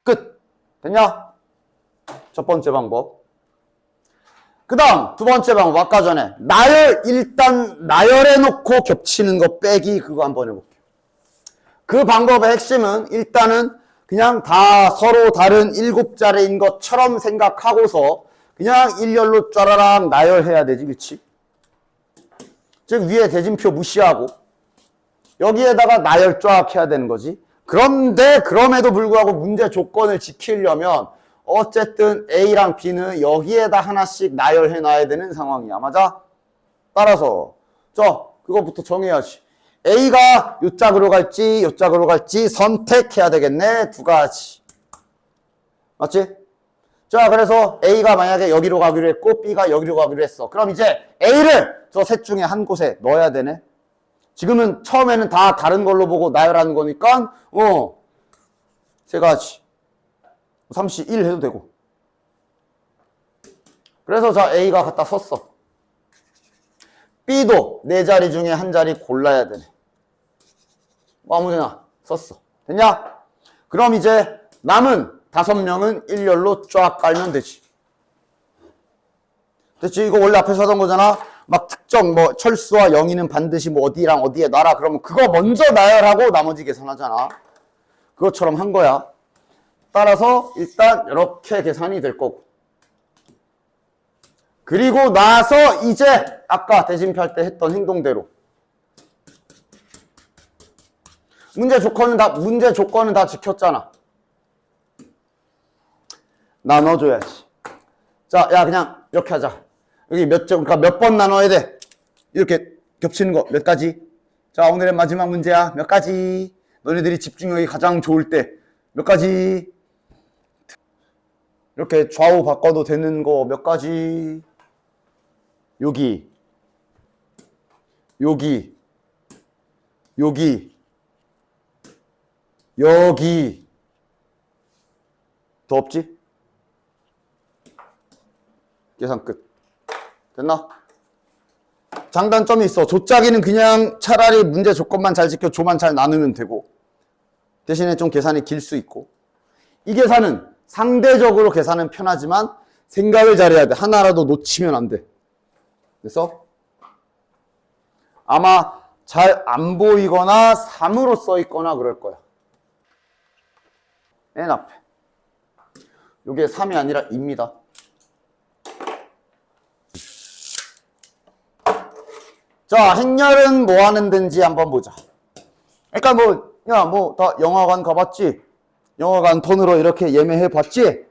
A: 끝. 됐냐? 첫 번째 방법. 그 다음 두 번째 방법. 아까 전에 일단 나열해놓고 겹치는 거 빼기 그거 한번 해볼게요. 그 방법의 핵심은 일단은 그냥 다 서로 다른 7자리인 것처럼 생각하고서 그냥 일렬로 쫘라락 나열해야 되지. 그치? 즉 위에 대진표 무시하고 여기에다가 나열 쫙 해야 되는 거지. 그런데 그럼에도 불구하고 문제 조건을 지키려면 어쨌든 A랑 B는 여기에다 하나씩 나열해 놔야 되는 상황이야. 맞아? 따라서 그거부터 정해야지. A가 요 짝으로 갈지 요 짝으로 갈지 선택해야 되겠네. 2가지. 맞지? 자, 그래서 A가 만약에 여기로 가기로 했고 B가 여기로 가기로 했어. 그럼 이제 A를 저 셋 중에 한 곳에 넣어야 되네. 지금은 처음에는 다 다른 걸로 보고 나열하는 거니까 3가지. 31 해도 되고. 그래서 자 A가 갖다 썼어. B도 4자리 중에 한 자리 골라야 되네. 아무데나 썼어. 됐냐? 그럼 이제 남은 5명은 일렬로 쫙 깔면 되지. 됐지? 이거 원래 앞에서 하던 거잖아. 막 특정 철수와 영희는 반드시 어디랑 어디에 놔라. 그러면 그거 먼저 나열하고 나머지 계산하잖아. 그것처럼 한 거야. 따라서 일단 이렇게 계산이 될 거고. 그리고 나서 이제 아까 대진표 할 때 했던 행동대로 문제 조건은 다 지켰잖아. 나눠줘야지. 자, 야 그냥 이렇게 하자. 여기 그러니까 몇 번 나눠야 돼? 이렇게 겹치는 거 몇 가지? 자, 오늘의 마지막 문제야. 몇 가지? 너네들이 집중력이 가장 좋을 때 몇 가지? 이렇게 좌우 바꿔도 되는 거 몇 가지? 여기 더 없지? 계산 끝. 됐나? 장단점이 있어. 조짜기는 그냥 차라리 문제 조건만 잘 지켜 조만 잘 나누면 되고 대신에 좀 계산이 길 수 있고 이 계산은 상대적으로 계산은 편하지만 생각을 잘해야 돼. 하나라도 놓치면 안 돼. 그래서 아마 잘 안 보이거나 3으로 써 있거나 그럴 거야. 맨 앞에. 이게 3이 아니라 2입니다. 자, 행렬은 뭐 하는 데인지 한번 보자. 그러니까 다 영화관 가봤지? 영화관 톤으로 이렇게 예매해 봤지?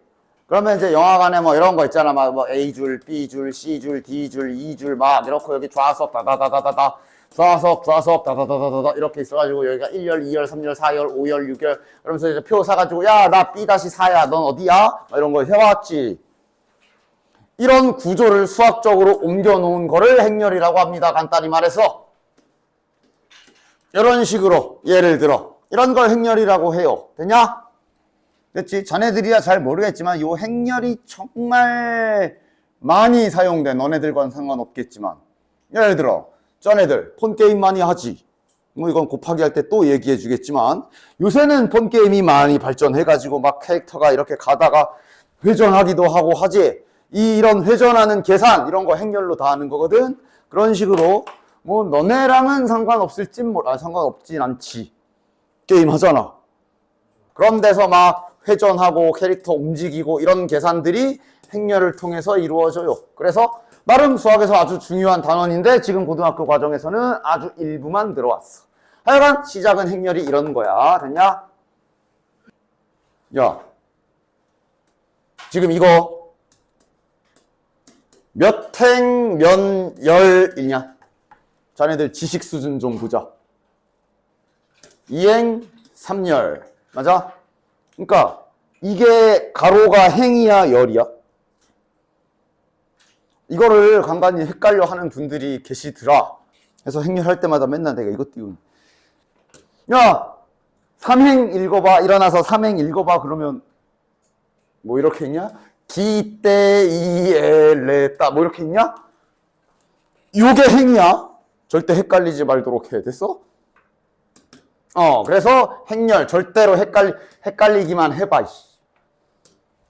A: 그러면 이제 영화관에 뭐 이런 거 있잖아. 막 뭐 A줄, B줄, C줄, D줄, E줄 막 이렇게 여기 좌석 다다다다다다 좌석 다다다다다다 이렇게 있어가지고 여기가 1열, 2열, 3열, 4열, 5열, 6열 그러면서 이제 표 사가지고 야, 나 B-4야. 넌 어디야? 이런 거 해왔지. 이런 구조를 수학적으로 옮겨놓은 거를 행렬이라고 합니다. 간단히 말해서. 이런 식으로 예를 들어 이런 걸 행렬이라고 해요. 됐냐? 됐지? 자네들이야 잘 모르겠지만 요 행렬이 정말 많이 사용돼. 너네들과는 상관없겠지만 예를 들어 자네들 폰게임 많이 하지. 뭐 이건 곱하기 할 때 또 얘기해 주겠지만 요새는 폰게임이 많이 발전해가지고 막 캐릭터가 이렇게 가다가 회전하기도 하고 하지. 이런 회전하는 계산 이런 거 행렬로 다 하는 거거든. 그런 식으로 뭐 너네랑은 상관없을진 몰라. 상관없진 않지. 게임 하잖아. 그런 데서 막 회전하고 캐릭터 움직이고 이런 계산들이 행렬을 통해서 이루어져요. 그래서 나름 수학에서 아주 중요한 단원인데 지금 고등학교 과정에서는 아주 일부만 들어왔어. 하여간 시작은 행렬이 이런 거야. 됐냐? 야, 지금 이거 몇 행, 몇 열이냐? 자네들 지식 수준 좀 보자. 2행, 3열. 맞아? 그러니까 이게 가로가 행이야, 열이야? 이거를 간간히 헷갈려 하는 분들이 계시더라. 그래서 행렬할 때마다 맨날 내가 이거 띄우는. 야, 3행 읽어봐. 일어나서 3행 읽어봐. 그러면 뭐 이렇게 있냐? 기때 이엘레따 뭐 이렇게 있냐? 요게 행이야. 절대 헷갈리지 말도록 해. 됐어? 그래서 행렬 절대로 헷갈리기만 해봐.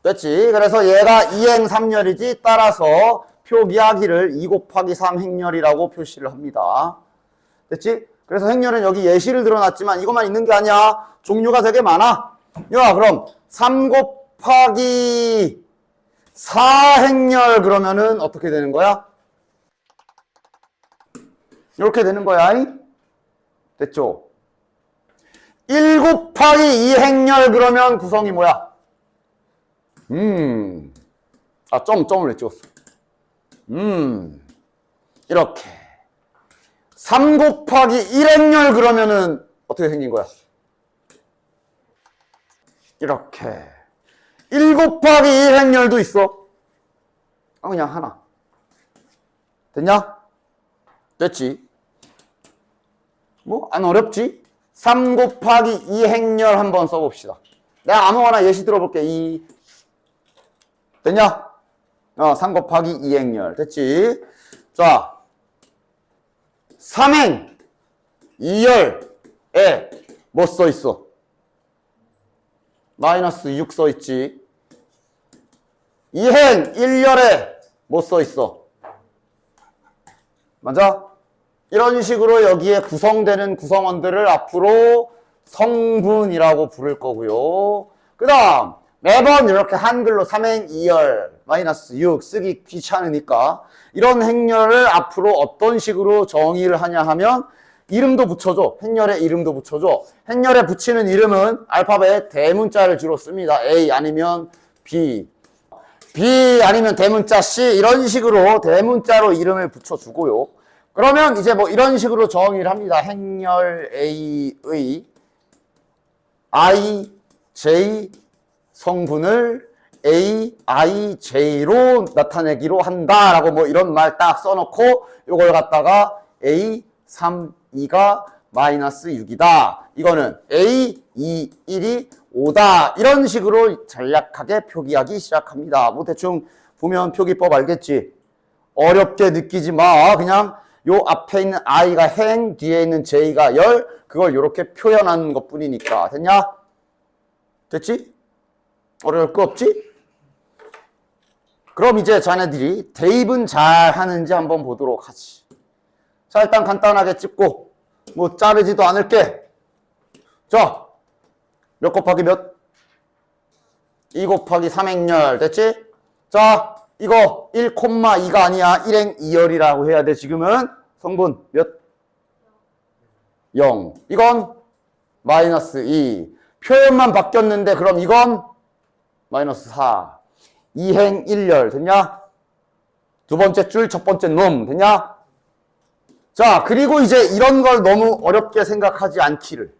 A: 됐지? 그래서 얘가 2행 3열이지. 따라서 표기하기를 2 곱하기 3 행렬이라고 표시를 합니다. 됐지? 그래서 행렬은 여기 예시를 들어놨지만 이것만 있는 게 아니야. 종류가 되게 많아. 야, 그럼 3 곱하기 4행렬 그러면은 어떻게 되는 거야? 이렇게 되는 거야. 됐죠? 1 곱하기 2행렬 그러면 구성이 뭐야? 점을 왜 찍었어? 이렇게 3 곱하기 1행렬 그러면은 어떻게 생긴 거야? 이렇게 1 곱하기 1행렬도 있어. 그냥 하나. 됐냐? 됐지? 뭐 안 어렵지? 3 곱하기 2행렬 한번 써봅시다. 내가 아무거나 예시 들어볼게. 됐냐? 3 곱하기 2행렬. 됐지? 자, 3행 2열에 뭐 써있어? 마이너스 6 써있지. 2행 1열에 뭐 써있어? 맞아? 이런 식으로 여기에 구성되는 구성원들을 앞으로 성분이라고 부를 거고요. 그 다음 매번 이렇게 한글로 3행 2열 마이너스 6 쓰기 귀찮으니까 이런 행렬을 앞으로 어떤 식으로 정의를 하냐 하면 이름도 붙여줘. 행렬에 이름도 붙여줘. 행렬에 붙이는 이름은 알파벳 대문자를 주로 씁니다. A 아니면 B, B 아니면 대문자 C 이런 식으로 대문자로 이름을 붙여주고요. 그러면 이제 뭐 이런 식으로 정의를 합니다. 행렬 A의 I, J 성분을 A, I, J로 나타내기로 한다라고 뭐 이런 말 딱 써놓고 이걸 갖다가 A, 3, 2가 마이너스 6이다. 이거는 A, 2, 1이 5다. 이런 식으로 전략하게 표기하기 시작합니다. 뭐 대충 보면 표기법 알겠지? 어렵게 느끼지 마. 그냥 요 앞에 있는 I가 행, 뒤에 있는 J가 열, 그걸 이렇게 표현하는 것 뿐이니까. 됐냐? 됐지? 어려울 거 없지? 그럼 이제 자네들이 대입은 잘 하는지 한번 보도록 하지. 자, 일단 간단하게 찍고, 뭐 자르지도 않을게. 자, 몇 곱하기 몇? 2 곱하기 3행렬. 됐지? 자, 이거 1,2가 아니야. 1행 2열이라고 해야 돼. 지금은 성분 몇? 0. 이건 마이너스 2. 표현만 바뀌었는데 그럼 이건 마이너스 4. 2행 1열 됐냐? 두 번째 줄 첫 번째 놈 됐냐? 자, 그리고 이제 이런 걸 너무 어렵게 생각하지 않기를.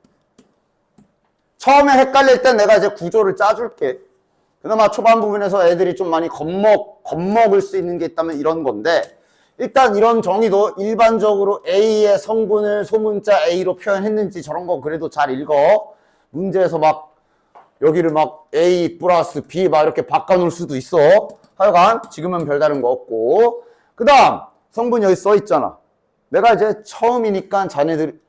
A: 처음에 헷갈릴 땐 내가 이제 구조를 짜줄게. 그나마 초반 부분에서 애들이 좀 많이 겁먹을 수 있는 게 있다면 이런 건데, 일단 이런 정의도 일반적으로 A의 성분을 소문자 A로 표현했는지 저런 거 그래도 잘 읽어. 문제에서 막 여기를 막 A 플러스 B 막 이렇게 바꿔놓을 수도 있어. 하여간 지금은 별다른 거 없고. 그 다음 성분 여기 써 있잖아. 내가 이제 처음이니까 자네들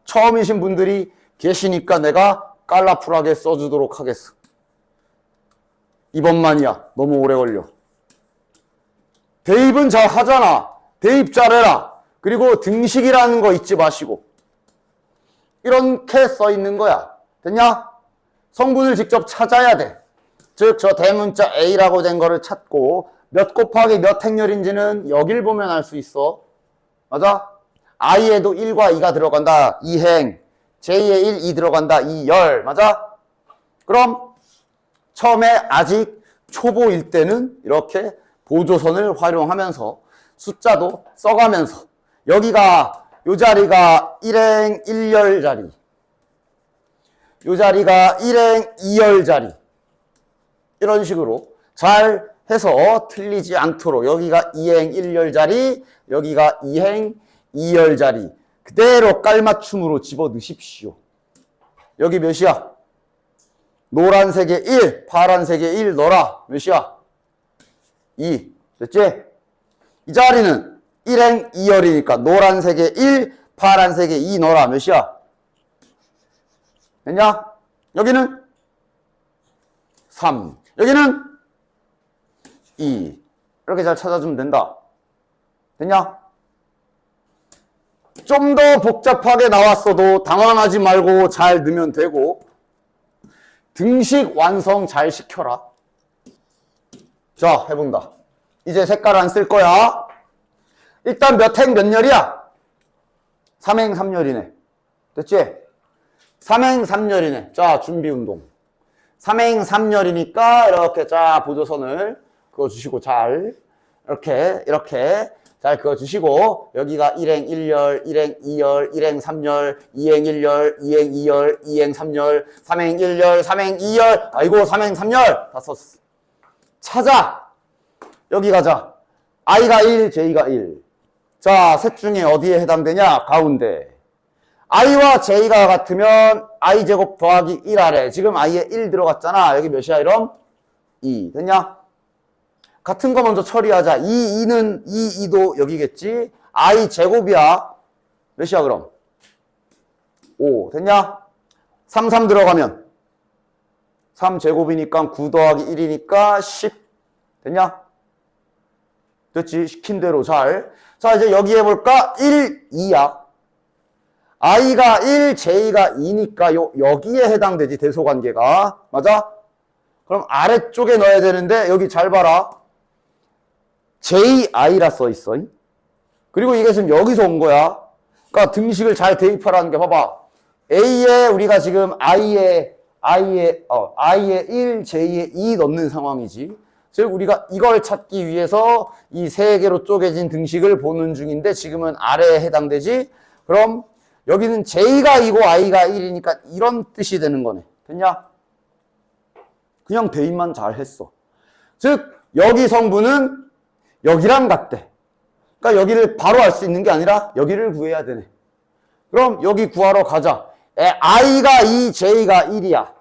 A: 처음이신 분들이 계시니까 내가 깔라풀하게 써주도록 하겠어. 이번만이야. 너무 오래 걸려. 대입은 잘 하잖아. 대입 잘해라. 그리고 등식이라는 거 잊지 마시고. 이렇게 써 있는 거야. 됐냐? 성분을 직접 찾아야 돼. 즉, 저 대문자 A라고 된 거를 찾고 몇 곱하기 몇 행렬인지는 여길 보면 알 수 있어. 맞아? I에도 1과 2가 들어간다. 2행. J에 1, 2 들어간다. 2열. 맞아? 그럼 처음에 아직 초보일 때는 이렇게 보조선을 활용하면서 숫자도 써가면서 여기가 요 자리가 1행 1열 자리, 요 자리가 1행 2열 자리, 이런 식으로 잘 해서 틀리지 않도록 여기가 2행 1열 자리, 여기가 2행 2열 자리 그대로 깔맞춤으로 집어넣으십시오. 여기 몇이야? 노란색에 1, 파란색에 1 넣어라. 몇이야? 2. 됐지? 이 자리는 1행 2열이니까 노란색에 1, 파란색에 2 넣어라. 몇이야? 됐냐? 여기는 3. 여기는 2. 이렇게 잘 찾아주면 된다. 됐냐? 좀 더 복잡하게 나왔어도 당황하지 말고 잘 넣으면 되고, 등식 완성 잘 시켜라. 자, 해본다. 이제 색깔 안 쓸 거야. 일단 몇 행 몇 열이야? 3행 3열이네. 됐지? 3행 3열이네. 자, 준비 운동. 3행 3열이니까 이렇게 자 보조선을 그어주시고 잘 이렇게 잘 그어주시고 여기가 1행 1열, 1행 2열, 1행 3열, 2행 1열, 2행 2열, 2행 3열, 3행 1열, 3행 2열, 아이고 3행 3열 다 썼어. 찾아. 여기 가자. I가 1, J가 1. 자, 셋 중에 어디에 해당되냐? 가운데. I와 J가 같으면 I제곱 더하기 1 아래. 지금 I에 1 들어갔잖아. 여기 몇이야 이럼? 2. 됐냐? 같은 거 먼저 처리하자. 2도 여기겠지? I제곱이야. 몇이야 그럼? 5. 됐냐? 3 들어가면 3제곱이니까 9 더하기 1이니까 10. 됐냐? 됐지? 시킨 대로 잘. 자, 이제 여기 해볼까? 1, 2야. I가 1, J가 2니까 여기에 해당되지, 대소관계가. 맞아? 그럼 아래쪽에 넣어야 되는데, 여기 잘 봐라. JI라 써있어. 그리고 이게 지금 여기서 온 거야. 그러니까 등식을 잘 대입하라는 게, 봐봐. A에 우리가 지금 I에 1, J에 2 넣는 상황이지. 즉 우리가 이걸 찾기 위해서 이 세 개로 쪼개진 등식을 보는 중인데 지금은 아래에 해당되지. 그럼 여기는 J가 2고 I가 1이니까 이런 뜻이 되는 거네. 됐냐? 그냥 대입만 잘 했어. 즉 여기 성분은 여기랑 같대. 그러니까 여기를 바로 알 수 있는 게 아니라 여기를 구해야 되네. 그럼 여기 구하러 가자. I가 2, J가 1이야.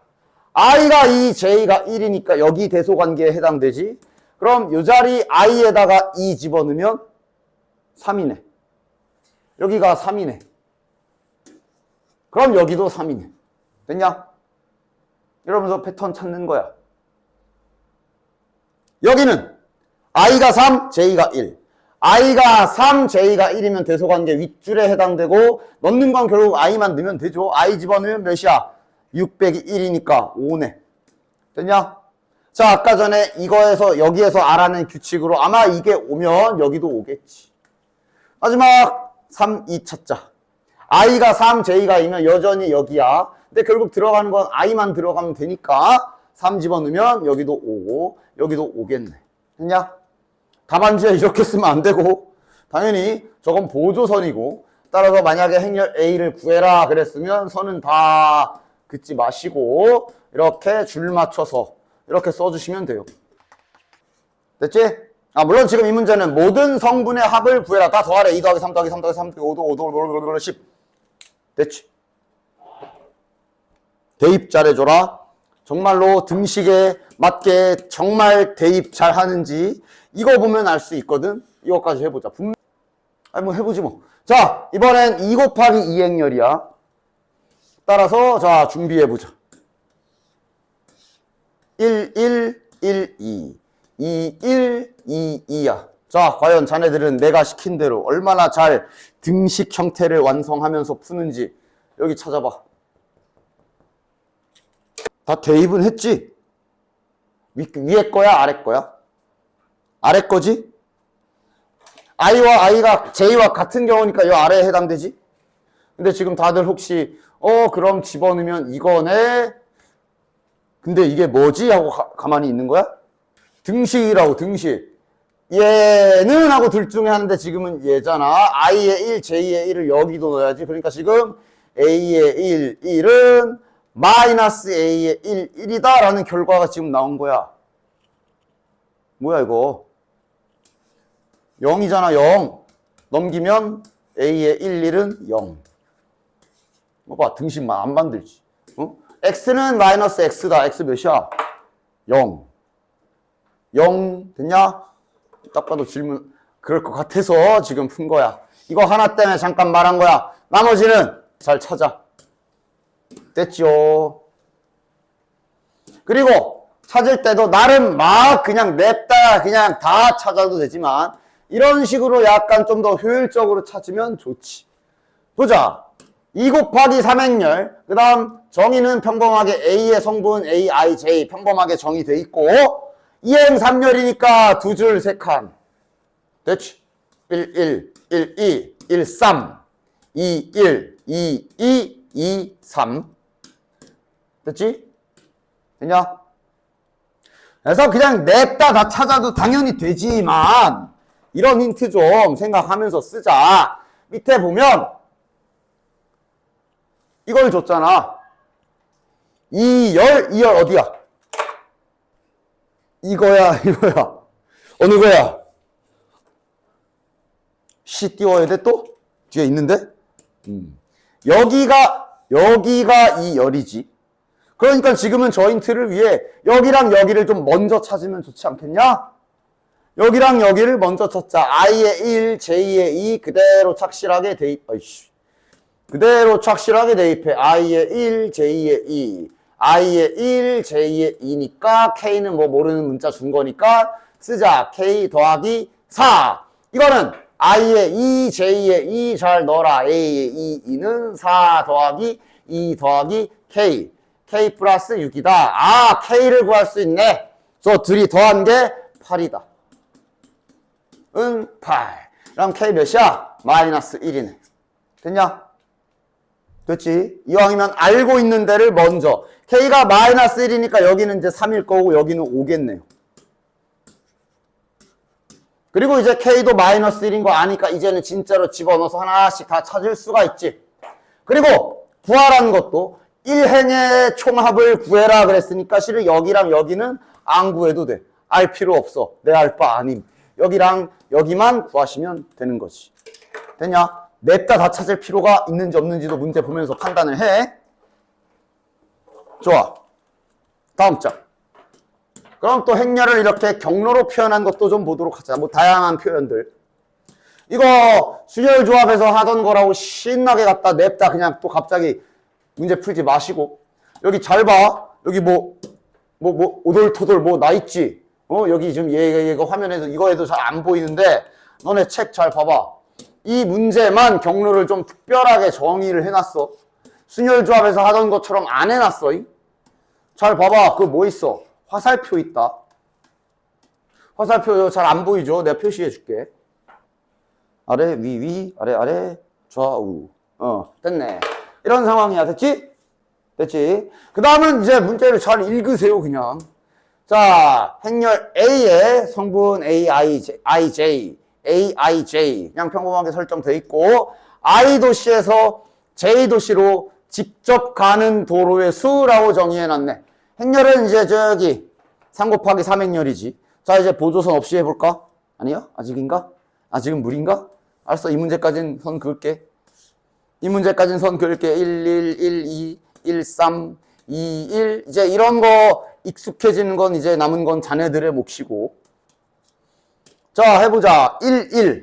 A: I가 2, J가 1이니까 여기 대소관계에 해당되지. 그럼 이 자리 I에다가 2 집어넣으면 3이네. 여기가 3이네. 그럼 여기도 3이네. 됐냐? 이러면서 패턴 찾는 거야. 여기는 I가 3, J가 1. I가 3, J가 1이면 대소관계 윗줄에 해당되고 넣는 건 결국 I만 넣으면 되죠. I 집어넣으면 몇이야? 6 빼기 1이니까 5네. 됐냐? 자, 아까 전에 이거에서 여기에서 R하는 규칙으로 아마 이게 오면 여기도 오겠지. 마지막 3, 2 찾자. i가 3, j가 2면 여전히 여기야. 근데 결국 들어가는 건 i만 들어가면 되니까 3 집어넣으면 여기도 5고 여기도 5겠네. 됐냐? 답안지에 이렇게 쓰면 안 되고 당연히 저건 보조선이고 따라서 만약에 행렬 A를 구해라 그랬으면 선은 다 긋지 마시고 이렇게 줄 맞춰서 이렇게 써주시면 돼요. 됐지? 물론 지금 이 문제는 모든 성분의 합을 구해라. 다 더하래. 2 더하기 3 더하기 3 더하기 3 더하기 5 5 10. 됐지? 대입 잘해줘라. 정말로 등식에 맞게 정말 대입 잘 하는지 이거 보면 알 수 있거든. 이거까지 해보자. 뭐 해보지 뭐. 자, 이번엔 2 곱하기 2 행렬이야. 따라서 자 준비해보자. 1, 1, 1, 2 2, 1, 2, 2야. 자, 과연 자네들은 내가 시킨 대로 얼마나 잘 등식 형태를 완성하면서 푸는지 여기 찾아봐. 다 대입은 했지? 위에 거야, 아래 거야? 아래 거지? i와 i가 j와 같은 경우니까 이 아래에 해당되지? 근데 지금 다들 혹시 그럼 집어넣으면 이거네? 근데 이게 뭐지? 하고 가만히 있는 거야? 등식이라고, 등식. 얘는 하고 둘 중에 하는데 지금은 얘잖아. i의 1, j의 1을 여기도 넣어야지. 그러니까 지금 a의 1, 1은 마이너스 a의 1, 1이다 라는 결과가 지금 나온 거야. 뭐야 이거? 0이잖아, 0. 넘기면 a의 1, 1은 0. 봐, 등식만 안 만들지. x는 마이너스 x다. x 몇이야? 0. 0 됐냐? 딱 봐도 질문 그럴 것 같아서 지금 푼 거야. 이거 하나 때문에 잠깐 말한 거야. 나머지는 잘 찾아. 됐죠? 그리고 찾을 때도 나름 막 그냥 냅다 그냥 다 찾아도 되지만 이런 식으로 약간 좀 더 효율적으로 찾으면 좋지. 보자. 2 곱하기 3행렬. 그 다음 정의는 평범하게 A의 성분 A, I, J 평범하게 정의돼 있고 2행 3열이니까 두 줄 3칸. 됐지? 1, 1, 1, 2, 1, 3 2, 1, 2, 2, 2, 3 됐지? 됐냐? 그래서 그냥 냅다 다 찾아도 당연히 되지만 이런 힌트 좀 생각하면서 쓰자. 밑에 보면 이걸 줬잖아. 2열, 2열 어디야? 이거야, 이거야. 어느 거야? C 띄워야 돼 또? 뒤에 있는데? 여기가 이 열이지. 그러니까 지금은 저 힌트를 위해 여기랑 여기를 좀 먼저 찾으면 좋지 않겠냐? 여기랑 여기를 먼저 찾자. i의 1, j의 2 그대로 착실하게 대입. 그대로 착실하게 대입해. i의 1, j의 2. i의 1, j의 2니까 k는 뭐 모르는 문자 준 거니까 쓰자. k 더하기 4. 이거는 i의 2, j의 2 잘 넣어라. a의 2, 2는 4 더하기 2 더하기 k. k 플러스 6이다. 아, k를 구할 수 있네. 저 둘이 더한 게 8이다. 은 8. 그럼 k 몇이야? 마이너스 1이네. 됐냐? 됐지? 이왕이면 알고 있는 데를 먼저. k가 마이너스 1이니까 여기는 이제 3일 거고 여기는 5겠네요. 그리고 이제 k도 마이너스 1인 거 아니까 이제는 진짜로 집어넣어서 하나씩 다 찾을 수가 있지. 그리고 구하라는 것도 1행의 총합을 구해라 그랬으니까 실은 여기랑 여기는 안 구해도 돼. 알 필요 없어. 내 알 바 아님. 여기랑 여기만 구하시면 되는 거지. 됐냐? 냅다 다 찾을 필요가 있는지 없는지도 문제 보면서 판단을 해. 좋아. 다음 장. 그럼 또 행렬을 이렇게 경로로 표현한 것도 좀 보도록 하자. 뭐 다양한 표현들. 이거 순열 조합에서 하던 거라고 신나게 갖다 냅다 그냥 또 갑자기 문제 풀지 마시고. 여기 잘 봐. 여기 오돌토돌 뭐 나 있지? 여기 지금 얘가 화면에도 이거에도 잘 안 보이는데 너네 책 잘 봐봐. 이 문제만 경로를 좀 특별하게 정의를 해놨어. 순열 조합에서 하던 것처럼 안 해놨어. 잘 봐봐. 그거 뭐 있어? 화살표 있다. 화살표 잘 안 보이죠? 내가 표시해 줄게. 아래, 위, 아래, 좌우. 됐네. 이런 상황이야. 됐지? 됐지? 그 다음은 이제 문제를 잘 읽으세요, 그냥. 자, 행렬 A의 성분 AIJ, 그냥 평범하게 설정돼 있고, I 도시에서 J 도시로 직접 가는 도로의 수라고 정의해놨네. 행렬은 이제 저기 3 곱하기 3 행렬이지. 자, 이제 보조선 없이 해볼까? 아니야? 아직인가? 아직은 무리인가? 알았어. 이 문제까지는 선 그을게. 이 문제까지는 선 그을게. 1, 1, 1, 2, 1, 3, 2, 1. 이제 이런 거 익숙해지는 건 이제 남은 건 자네들의 몫이고. 자, 해보자. 1, 1.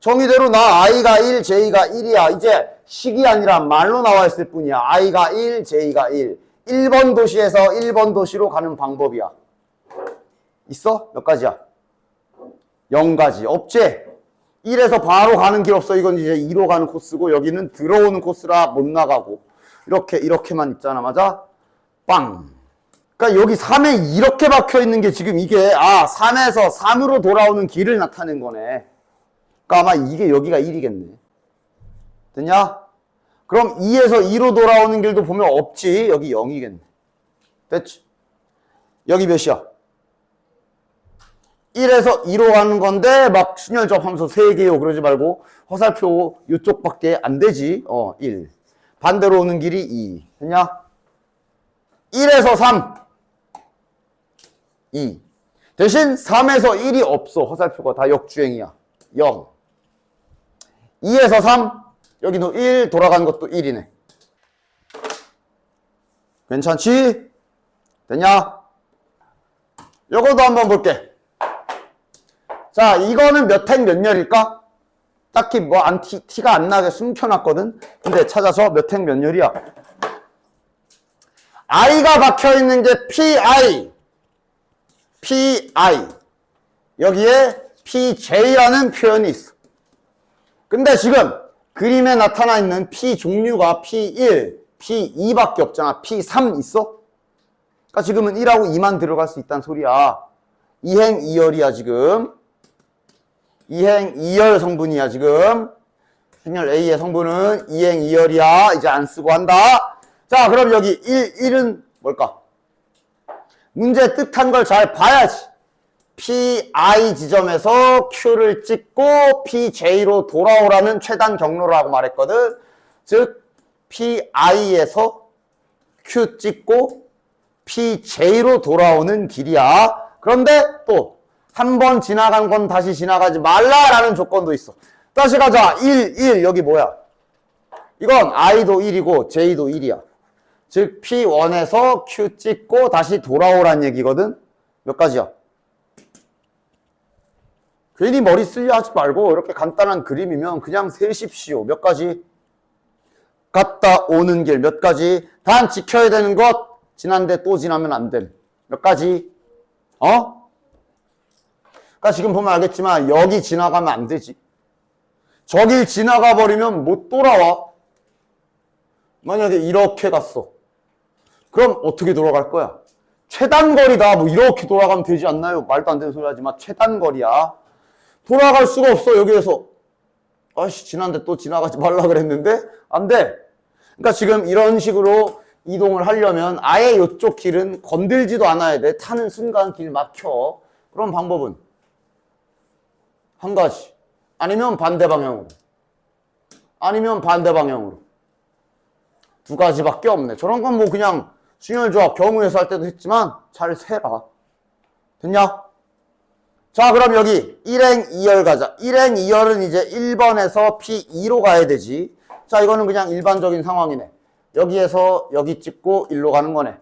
A: 정의대로 나 I가 1, J가 1이야. 이제 식이 아니라 말로 나와 있을 뿐이야. I가 1, J가 1. 1번 도시에서 1번 도시로 가는 방법이야. 있어? 몇 가지야? 0가지. 없지? 1에서 바로 가는 길 없어. 이건 이제 2로 가는 코스고, 여기는 들어오는 코스라 못 나가고. 이렇게만 있잖아. 맞아? 빵. 그러니까 여기 3에 이렇게 박혀 있는 게 지금 이게 3에서 3으로 돌아오는 길을 나타낸 거네. 그러니까 아마 이게 여기가 1이겠네. 됐냐? 그럼 2에서 2로 돌아오는 길도 보면 없지. 여기 0이겠네. 됐지? 여기 몇이야? 1에서 2로 가는 건데 막 순열접 하면서 3개요 그러지 말고 화살표 이쪽밖에 안 되지. 1. 반대로 오는 길이 2. 됐냐? 1에서 3. 2. 대신 3에서 1이 없어. 화살표가 다 역주행이야. 0. 2에서 3. 여기도 1 돌아간 것도 1이네. 괜찮지? 됐냐? 요거도 한번 볼게. 자, 이거는 몇 행 몇 열일까? 딱히 뭐 티가 안 나게 숨겨놨거든? 근데 찾아서 몇 행 몇 열이야? I가 박혀있는 게 PI. 여기에 PJ라는 표현이 있어. 근데 지금 그림에 나타나 있는 P 종류가 P1, P2밖에 없잖아. P3 있어? 그러니까 지금은 1하고 2만 들어갈 수 있다는 소리야. 2행 2열이야 지금. 2행 2열 성분이야 지금. 행렬 A의 성분은 2행 2열이야. 이제 안 쓰고 한다. 자, 그럼 여기 1은 뭘까? 문제 뜻한 걸 잘 봐야지. PI 지점에서 Q를 찍고 PJ로 돌아오라는 최단 경로라고 말했거든. 즉 PI에서 Q 찍고 PJ로 돌아오는 길이야. 그런데 또 한 번 지나간 건 다시 지나가지 말라라는 조건도 있어. 다시 가자. 1. 여기 뭐야? 이건 I도 1이고 J도 1이야. 즉 P1에서 Q 찍고 다시 돌아오란 얘기거든. 몇 가지야? 괜히 머리 쓰려 하지 말고 이렇게 간단한 그림이면 그냥 세십시오. 몇 가지? 갔다 오는 길 몇 가지? 단 지켜야 되는 것 지난데 또 지나면 안 됨. 몇 가지? 그러니까 지금 보면 알겠지만 여기 지나가면 안 되지. 저길 지나가 버리면 못 돌아와. 만약에 이렇게 갔어. 그럼 어떻게 돌아갈 거야? 최단거리다. 뭐 이렇게 돌아가면 되지 않나요? 말도 안 되는 소리 하지 마. 최단거리야. 돌아갈 수가 없어. 여기에서. 아이씨, 지난데 또 지나가지 말라 그랬는데 안 돼. 그러니까 지금 이런 식으로 이동을 하려면 아예 이쪽 길은 건들지도 않아야 돼. 타는 순간 길 막혀. 그런 방법은 한 가지. 아니면 반대 방향으로. 두 가지밖에 없네. 저런 건 뭐 그냥 순열조합 경우에서 할 때도 했지만 잘 세라. 됐냐? 자, 그럼 여기 1행 2열 가자. 1행 2열은 이제 1번에서 P2로 가야 되지. 자, 이거는 그냥 일반적인 상황이네. 여기에서 여기 찍고 1로 가는 거네.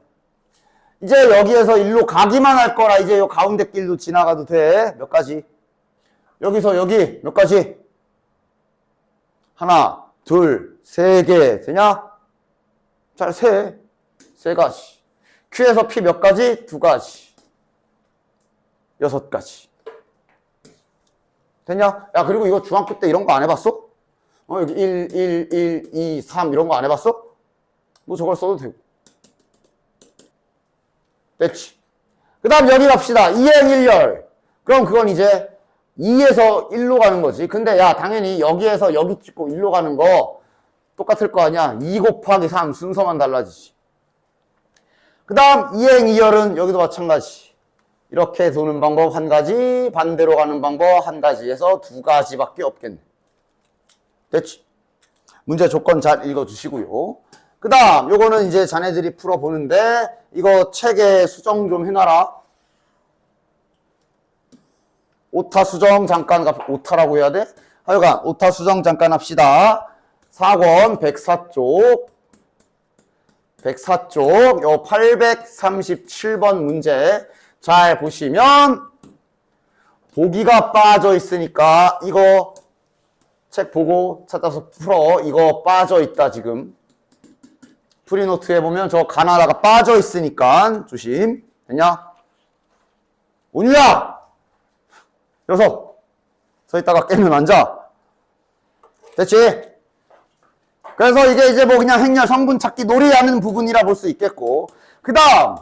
A: 이제 여기에서 1로 가기만 할 거라. 이제 요 가운데 길도 지나가도 돼. 몇 가지? 여기서 여기 몇 가지? 하나, 둘, 세 개. 되냐? 잘 세. 세 가지. Q에서 P 몇 가지? 두 가지. 6가지. 됐냐? 야, 그리고 이거 중학교 때 이런 거 안 해봤어? 여기 1, 2, 3 이런 거 안 해봤어? 뭐 저걸 써도 되고. 됐지? 그 다음 여기 갑시다. 2행 1열. 그럼 그건 이제 2에서 1로 가는 거지. 근데 야, 당연히 여기에서 여기 찍고 1로 가는 거 똑같을 거 아니야. 2 곱하기 3 순서만 달라지지. 그 다음 이행 이열은 여기도 마찬가지. 이렇게 도는 방법 한 가지, 반대로 가는 방법 한 가지에서 두 가지밖에 없겠네. 됐지? 문제 조건 잘 읽어주시고요. 그 다음 요거는 이제 자네들이 풀어보는데 이거 책에 수정 좀 해놔라. 오타 수정 잠깐 오타라고 해야 돼? 하여간 오타 수정 잠깐 합시다. 4권 104쪽 요 837번 문제 잘 보시면 보기가 빠져 있으니까 이거 책 보고 찾아서 풀어. 이거 빠져 있다 지금. 프리노트에 보면 저 가나다가 빠져 있으니까 조심. 됐냐? 온유야! 여섯! 서 있다가 깨면 앉아. 됐지? 그래서 이게 이제 뭐 그냥 행렬 성분 찾기 놀이하는 부분이라 볼 수 있겠고. 그 다음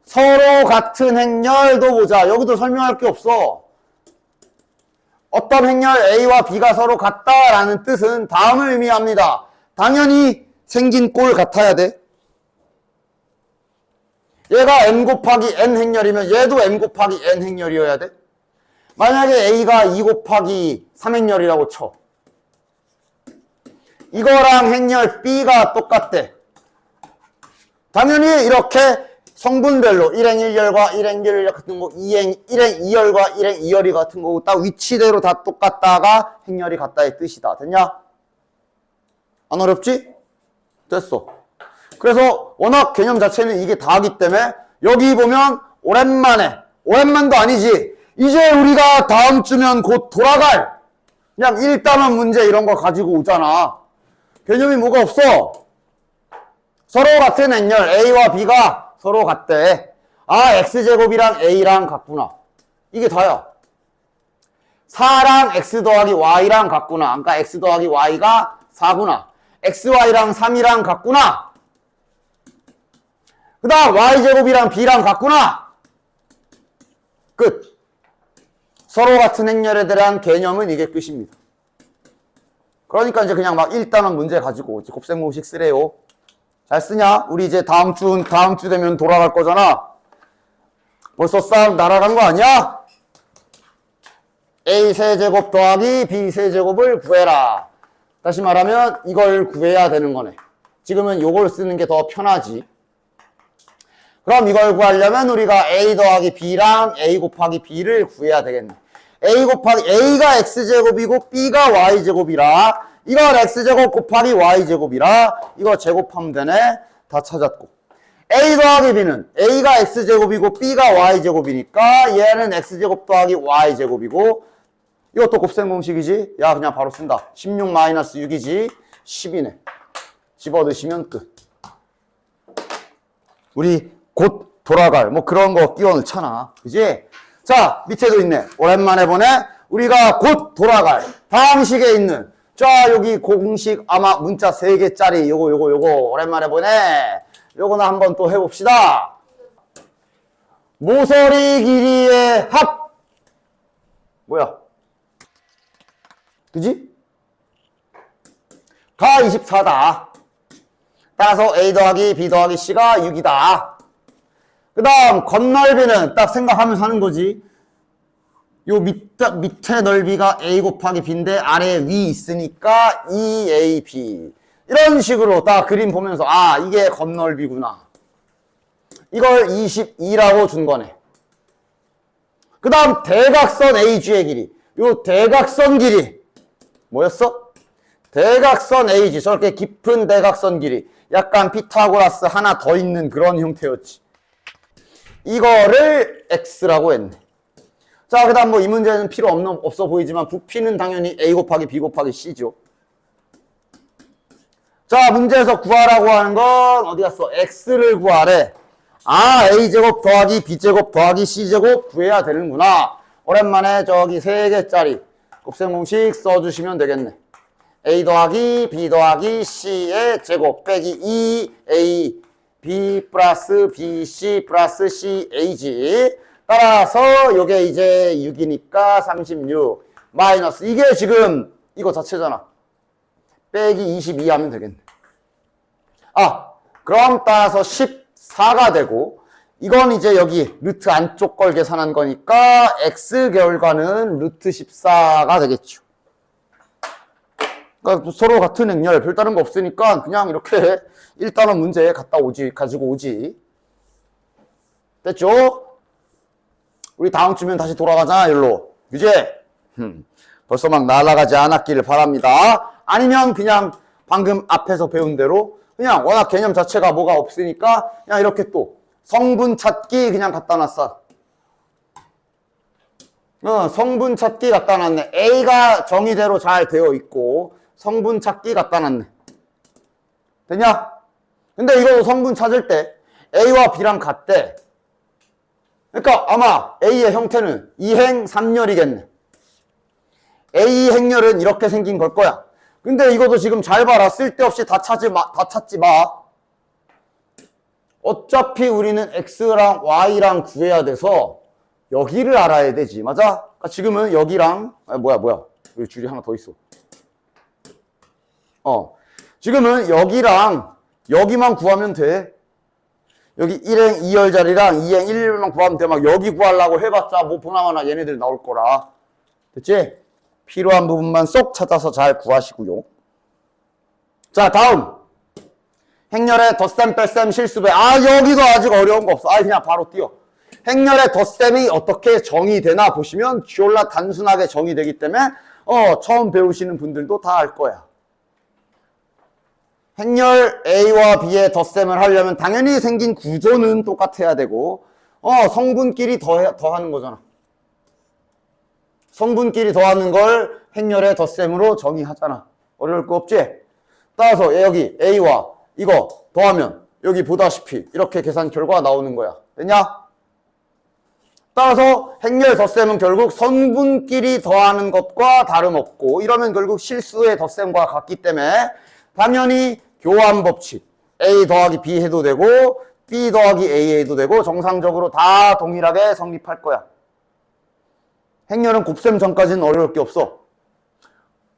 A: 서로 같은 행렬도 보자. 여기도 설명할 게 없어. 어떤 행렬 A와 B가 서로 같다라는 뜻은 다음을 의미합니다. 당연히 생긴 꼴 같아야 돼. 얘가 M 곱하기 N 행렬이면 얘도 M 곱하기 N 행렬이어야 돼. 만약에 A가 2 곱하기 3 행렬이라고 쳐. 이거랑 행렬 B가 똑같대. 당연히 이렇게 성분별로 1행 1열과 1행 1열 같은 거, 1행 2열과 1행 2열이 같은 거고 딱 위치대로 다 똑같다가 행렬이 같다의 뜻이다. 됐냐? 안 어렵지? 됐어. 그래서 워낙 개념 자체는 이게 다하기 때문에 여기 보면 오랜만도 아니지. 이제 우리가 다음 주면 곧 돌아갈 그냥 1단원 문제 이런 거 가지고 오잖아. 개념이 뭐가 없어. 서로 같은 행렬 A와 B가 서로 같대. 아, X제곱이랑 A랑 같구나. 이게 다야. 4랑 X 더하기 Y랑 같구나. 그러니까 X 더하기 Y가 4구나. XY랑 3이랑 같구나. 그 다음 Y제곱이랑 B랑 같구나. 끝. 서로 같은 행렬에 대한 개념은 이게 끝입니다. 그러니까 이제 그냥 막 1단원 문제 가지고 곱셈공식 쓰래요. 잘 쓰냐? 우리 이제 다음 주 되면 돌아갈 거잖아. 벌써 싹 날아간 거 아니야? A 세제곱 더하기 B 세제곱을 구해라. 다시 말하면 이걸 구해야 되는 거네. 지금은 요걸 쓰는 게 더 편하지. 그럼 이걸 구하려면 우리가 A 더하기 B랑 A 곱하기 B를 구해야 되겠네. A가 X제곱이고 B가 Y제곱이라 이걸 X제곱 곱하기 Y제곱이라 이거 제곱하면 되네. 다 찾았고. A 더하기 B는 A가 X제곱이고 B가 Y제곱이니까 얘는 X제곱 더하기 Y제곱이고 이것도 곱셈 공식이지. 야 그냥 바로 쓴다. 16-6이지 10이네. 집어넣으시면 끝. 우리 곧 돌아갈 뭐 그런 거 끼워 넣잖아. 그지? 자 밑에도 있네. 오랜만에 보네. 우리가 곧 돌아갈 다음 식에 있는 자 여기 공식 아마 문자 3개짜리 요거 오랜만에 보네. 요거나 한번 또 해봅시다. 모서리 길이의 합 뭐야? 그지? 가 24다. 따라서 A 더하기 B 더하기 C가 6이다. 그 다음 겉넓이는 딱 생각하면서 하는 거지. 요 밑에 넓이가 A 곱하기 B인데 아래 위 있으니까 2AB. 이런 식으로 딱 그림 보면서 아 이게 겉넓이구나. 이걸 22라고 준 거네. 그 다음 대각선 AG의 길이. 요 대각선 길이 뭐였어? 대각선 AG. 저렇게 깊은 대각선 길이. 약간 피타고라스 하나 더 있는 그런 형태였지. 이거를 X라고 했네. 자, 그 다음 뭐 이 문제는 필요 없어 보이지만 부피는 당연히 A 곱하기 B 곱하기 C죠. 자, 문제에서 구하라고 하는 건 어디 갔어? X를 구하래. 아, A제곱 더하기 B제곱 더하기 C제곱 구해야 되는구나. 오랜만에 저기 3개짜리 곱셈 공식 써주시면 되겠네. A 더하기 B 더하기 C의 제곱 빼기 2A B 플러스 BC 플러스 CAG. 따라서 요게 이제 6이니까 36 마이너스 이게 지금 이거 자체잖아. 빼기 22 하면 되겠네. 그럼 따라서 14가 되고 이건 이제 여기 루트 안쪽 걸 계산한 거니까 x 결과는 루트 14가 되겠죠. 그러니까 서로 같은 행렬 별다른 거 없으니까 그냥 이렇게 1단원 문제 가지고 오지. 됐죠? 우리 다음 주면 다시 돌아가자, 일로. 유재. 벌써 막 날아가지 않았기를 바랍니다. 아니면 그냥 방금 앞에서 배운 대로 그냥 워낙 개념 자체가 뭐가 없으니까 그냥 이렇게 또 성분 찾기 그냥 갖다 놨어. 성분 찾기 갖다 놨네. A가 정의대로 잘 되어 있고 성분 찾기 갖다 놨네. 되냐? 근데 이거 성분 찾을 때 A와 B랑 같대. 그러니까 아마 A의 형태는 2행 3열이겠네. A 행렬은 이렇게 생긴 걸 거야. 근데 이것도 지금 잘 봐라. 쓸데없이 다 찾지 마. 어차피 우리는 X랑 Y랑 구해야 돼서 여기를 알아야 되지. 맞아? 그러니까 지금은 여기랑 뭐야 여기 줄이 하나 더 있어. 지금은 여기랑 여기만 구하면 돼. 여기 1행 2열 자리랑 2행 1열만 구하면 돼. 막 여기 구하려고 해봤자 뭐 보나마나 얘네들 나올 거라. 됐지? 필요한 부분만 쏙 찾아서 잘 구하시고요. 자, 다음. 행렬의 덧셈, 뺄셈, 실수배. 여기도 아직 어려운 거 없어. 그냥 바로 띄워. 행렬의 덧셈이 어떻게 정의되나 보시면 졸라 단순하게 정의되기 때문에 처음 배우시는 분들도 다 알 거야. 행렬 A와 B의 덧셈을 하려면 당연히 생긴 구조는 똑같아야 되고 성분끼리 더하는 거잖아. 성분끼리 더하는 걸 행렬의 덧셈으로 정의하잖아. 어려울 거 없지? 따라서 여기 A와 이거 더하면 여기 보다시피 이렇게 계산 결과가 나오는 거야. 됐냐? 따라서 행렬 덧셈은 결국 성분끼리 더하는 것과 다름없고 이러면 결국 실수의 덧셈과 같기 때문에 당연히 교환 법칙 A 더하기 B 해도 되고 B 더하기 A 해도 되고 정상적으로 다 동일하게 성립할 거야. 행렬은 곱셈 전까지는 어려울 게 없어.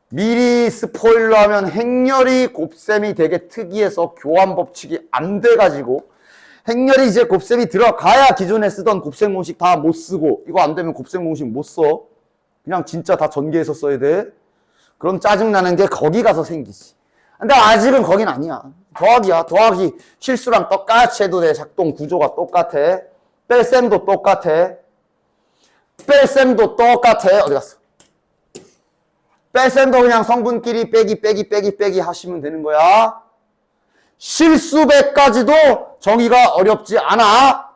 A: 미리 스포일러하면 행렬이 곱셈이 되게 특이해서 교환 법칙이 안 돼가지고 행렬이 이제 곱셈이 들어가야 기존에 쓰던 곱셈 공식 다 못 쓰고 이거 안 되면 곱셈 공식 못 써. 그냥 진짜 다 전개해서 써야 돼. 그럼 짜증나는 게 거기 가서 생기지. 근데 아직은 거긴 아니야. 더하기야. 더하기 실수랑 똑같이 해도 돼. 작동 구조가 똑같아. 뺄셈도 똑같아. 뺄셈도 똑같아. 어디 갔어? 뺄셈도 그냥 성분끼리 빼기 하시면 되는 거야. 실수배까지도 정의가 어렵지 않아.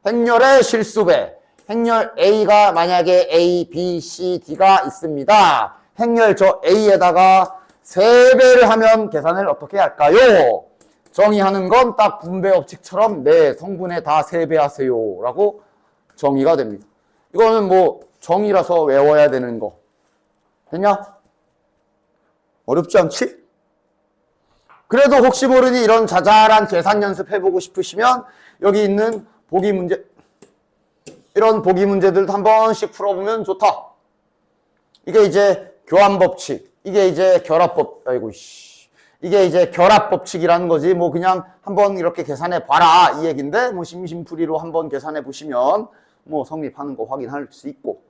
A: 행렬의 실수배. 행렬 A가 만약에 A, B, C, D가 있습니다. 행렬 저 A에다가 3배를 하면 계산을 어떻게 할까요? 정의하는 건 딱 분배법칙처럼 네, 성분에 다 3배 하세요 라고 정의가 됩니다. 이거는 뭐 정의라서 외워야 되는 거. 됐냐? 어렵지 않지? 그래도 혹시 모르니 이런 자잘한 계산 연습 해보고 싶으시면 여기 있는 보기 문제, 이런 보기 문제들도 한 번씩 풀어보면 좋다. 이게 이제 교환법칙, 이게 이제 결합법, 이게 이제 결합법칙이라는 거지. 뭐 그냥 한번 이렇게 계산해 봐라 이 얘기인데 뭐 심심풀이로 한번 계산해 보시면 뭐 성립하는 거 확인할 수 있고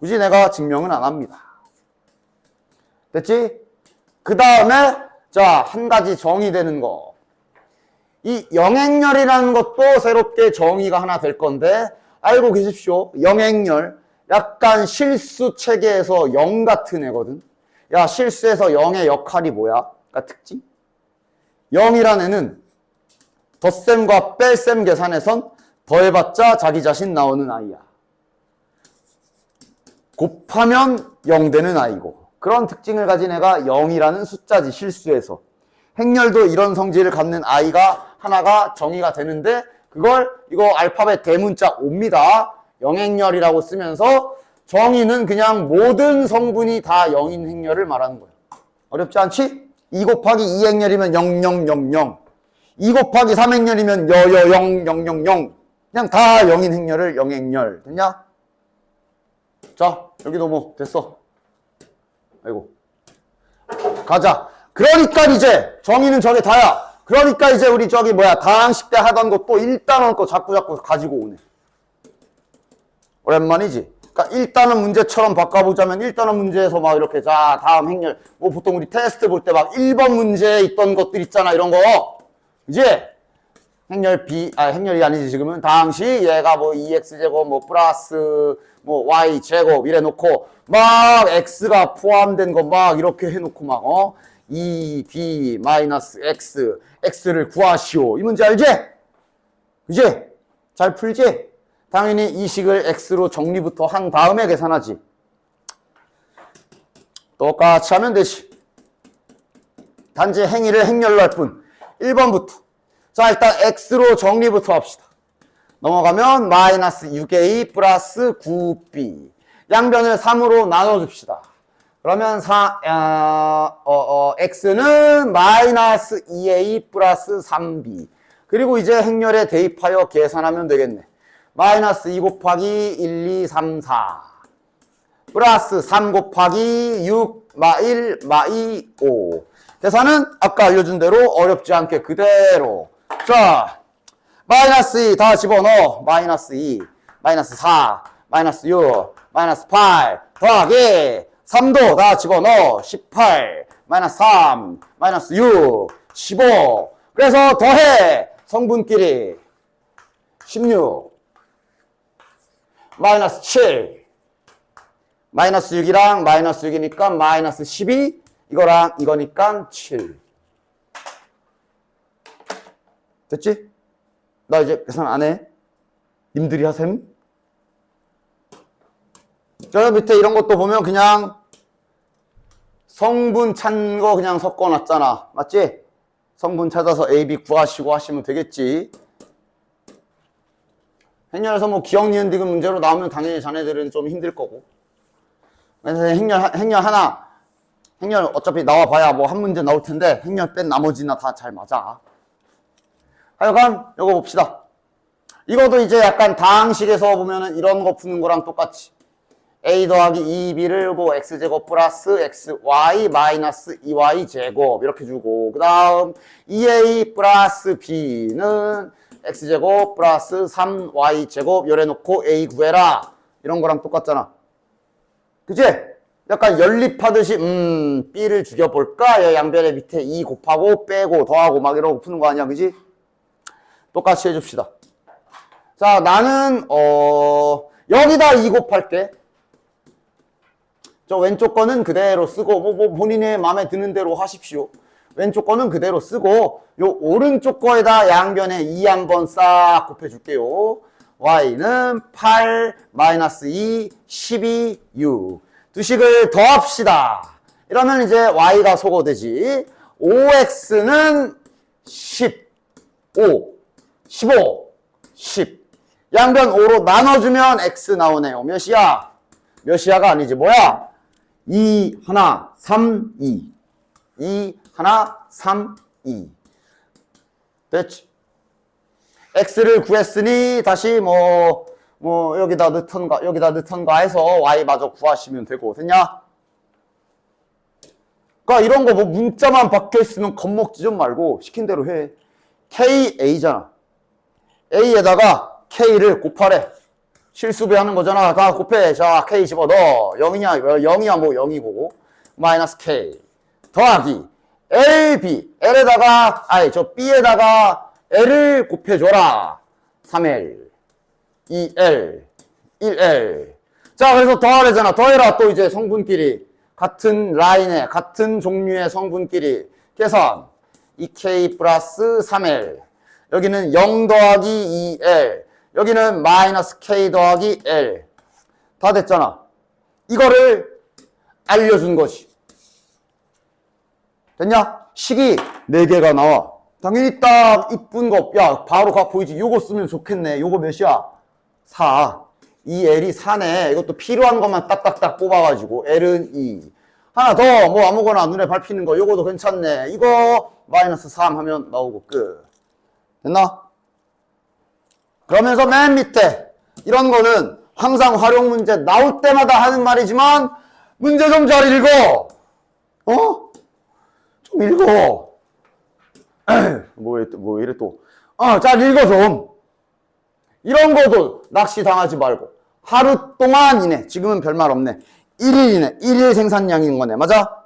A: 굳이 내가 증명은 안 합니다. 됐지? 그 다음에 자, 한 가지 정의되는 거. 이 영행렬이라는 것도 새롭게 정의가 하나 될 건데 알고 계십시오. 영행렬 약간 실수 체계에서 0 같은 애거든. 야, 실수에서 0의 역할이 뭐야? 그러니까 특징? 0이라는 애는 덧셈과 뺄셈 계산에선 더해봤자 자기 자신 나오는 아이야. 곱하면 0 되는 아이고. 그런 특징을 가진 애가 0이라는 숫자지, 실수에서. 행렬도 이런 성질을 갖는 아이가 하나가 정의가 되는데 그걸 이거 알파벳 대문자 O입니다. 영행렬이라고 쓰면서 정의는 그냥 모든 성분이 다 0인 행렬을 말하는 거야. 어렵지 않지? 2 곱하기 2행렬이면 0000. 2 곱하기 3행렬이면 000. 그냥 다 0인 행렬을 영행렬. 됐냐? 자, 여기도 뭐 됐어. 아이고. 가자. 그러니까 이제 정의는 저게 다야. 그러니까 이제 우리 저기 뭐야 다항식 때 하던 거 또 1단원 거 자꾸 가지고 오네. 오랜만이지. 그러니까 1단원 문제처럼 바꿔보자면 1단원 문제에서 막 이렇게 자 다음 행렬 뭐 보통 우리 테스트 볼 때 막 1번 문제에 있던 것들 있잖아 이런 거. 이제 행렬 B 행렬이 아니지 지금은 다항식 얘가 뭐 2x제곱 뭐 플러스 뭐 y제곱 이래 놓고 막 x가 포함된 거 막 이렇게 해놓고 막 2b 마이너스 x x를 구하시오 이 문제 알지? 그지? 잘 풀지? 당연히 이 식을 x로 정리부터 한 다음에 계산하지. 똑같이 하면 되지. 단지 행위를 행렬로 할 뿐. 1번부터. 자 일단 x로 정리부터 합시다. 넘어가면 마이너스 6a 플러스 9b. 양변을 3으로 나눠줍시다. 그러면 x는 마이너스 2a 플러스 3b. 그리고 이제 행렬에 대입하여 계산하면 되겠네. 마이너스 2 곱하기 1, 2, 3, 4. 플러스 3 곱하기 6, 마 1, 마 2, 5. 계산은 아까 알려준 대로 어렵지 않게 그대로. 자, 마이너스 2 다 집어넣어. 마이너스 2, 마이너스 4, 마이너스 6, 마이너스 8 더하기 3도 다 집어넣어. 18, 마이너스 3, 마이너스 6, 15. 그래서 더해. 성분끼리 16, 마이너스 7, 마이너스 6이랑 마이너스 6이니까 마이너스 12, 이거랑 이거니까 7. 됐지? 나 이제 계산 안 해. 님들이 하셈. 저 밑에 이런 것도 보면 그냥 성분 찬 거 그냥 섞어놨잖아. 맞지? 성분 찾아서 A, B 구하시고 하시면 되겠지. 행렬에서 뭐 기억, 니은, 디귿 문제로 나오면 당연히 자네들은 좀 힘들 거고. 그래서 행렬 어차피 나와봐야 뭐 한 문제 나올 텐데 행렬 뺀 나머지나 다 잘 맞아. 하여간 이거 봅시다. 이것도 이제 약간 다항식에서 보면은 이런 거 푸는 거랑 똑같이 a 더하기 2b를 뭐 x제곱 플러스 xy 마이너스 2y제곱 이렇게 주고 그 다음 2a 플러스 b는 x제곱 플러스 3y제곱 요래 놓고 a 구해라 이런 거랑 똑같잖아. 그치? 약간 연립하듯이 b를 죽여볼까? 양변의 밑에 2 곱하고 빼고 더하고 막 이러고 푸는 거 아니야. 그지? 똑같이 해줍시다. 자 나는 여기다 2 곱할게. 저 왼쪽 거는 그대로 쓰고 뭐 본인의 마음에 드는 대로 하십시오. 왼쪽 거는 그대로 쓰고 요 오른쪽 거에다 양변에 2 한번 싹 곱해줄게요. y는 8, 마이너스 2, 12, 6. 두 식을 더합시다. 이러면 이제 y가 소거되지. 5x는 15, 15, 10. 양변 5로 나눠주면 x 나오네요. 몇이야? 몇이야가 아니지. 뭐야? 2, 1, 3, 2. 2, 1, 3, 2. 됐지? x를 구했으니 다시 여기다 넣던가 해서 y마저 구하시면 되고. 됐냐? 그러니까 이런 거 뭐 문자만 박혀 있으면 겁먹지 좀 말고 시킨 대로 해. KA잖아. A에다가 K를 곱하래. 실수배 하는 거잖아. 다 곱해. 자, K 집어넣어. 0이냐? 0이야 뭐 0이고. 마이너스 K. 더하기. LB. L에다가, B에다가 L을 곱해줘라. 3L. 2L. 1L. 자, 그래서 더하래잖아. 더해라. 또 이제 성분끼리. 같은 라인에, 같은 종류의 성분끼리. 계산. 2K 플러스 3L. 여기는 0 더하기 2L. 여기는 마이너스 K 더하기 L. 다 됐잖아. 이거를 알려준 것이. 됐냐? 식이 4개가 나와. 당연히 딱 이쁜 거. 야, 바로 각 보이지? 요거 쓰면 좋겠네. 요거 몇이야? 4. 이 L이 4네. 이것도 필요한 것만 딱딱딱 뽑아가지고. L은 2. 하나 더, 뭐 아무거나 눈에 밟히는 거. 요거도 괜찮네. 이거 마이너스 3 하면 나오고 끝. 됐나? 그러면서 맨 밑에 이런 거는 항상 활용 문제 나올 때마다 하는 말이지만 문제 좀 잘 읽어. 어? 좀 읽어. 뭐 이래 또. 잘 읽어 좀. 이런 거도 낚시 당하지 말고 하루 동안 이내, 지금은 별말 없네. 1일 이내, 1일 생산량인 거네. 맞아?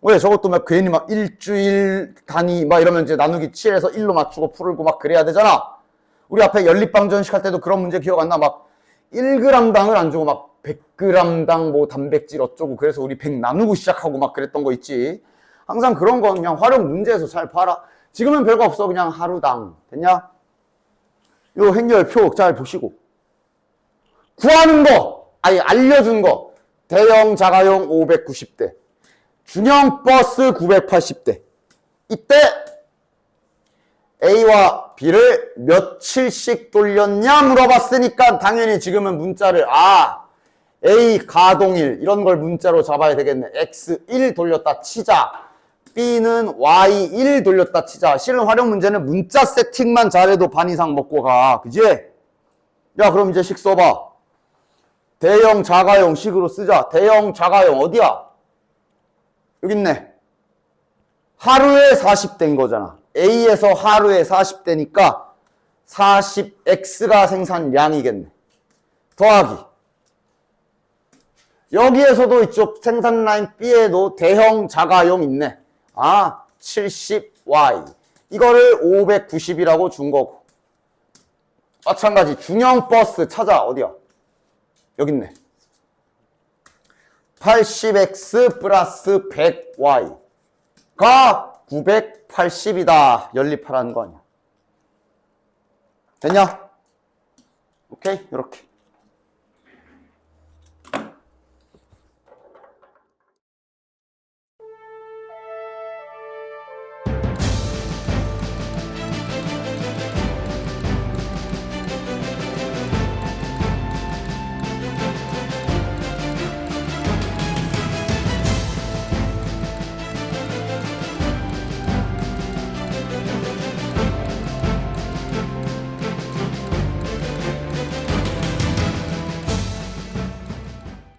A: 왜 저것도 막 괜히 막 일주일 단위 막 이러면 이제 나누기 7에서 1로 맞추고 풀고 막 그래야 되잖아. 우리 앞에 연립방정식 할 때도 그런 문제 기억 안 나? 막 1g당을 안 주고 막 100g당 뭐 단백질 어쩌고 그래서 우리 100 나누고 시작하고 막 그랬던 거 있지. 항상 그런 건 그냥 활용 문제에서 잘 봐라. 지금은 별거 없어. 그냥 하루당. 됐냐? 요 행렬표 잘 보시고. 구하는 거, 아니 알려준 거. 대형 자가용 590대. 중형 버스 980대. 이때 A와 B를 며칠씩 돌렸냐 물어봤으니까 당연히 지금은 문자를 A 가동일 이런 걸 문자로 잡아야 되겠네. X1 돌렸다 치자. B는 Y1 돌렸다 치자. 실은 활용 문제는 문자 세팅만 잘해도 반 이상 먹고 가. 그지? 야 그럼 이제 식 써봐. 대형 자가용 식으로 쓰자. 대형 자가용 어디야? 여기 있네. 하루에 40대인 거잖아. A에서 하루에 40대니까 40X가 생산량이겠네. 더하기. 여기에서도 이쪽 생산 라인 B에도 대형 자가용 있네. 70Y. 이거를 590이라고 준 거고. 마찬가지 중형 버스 찾아. 어디야? 여기 있네. 80X 플러스 100Y가 980이다. 연립하라는 거 아니야. 됐냐? 오케이? 이렇게.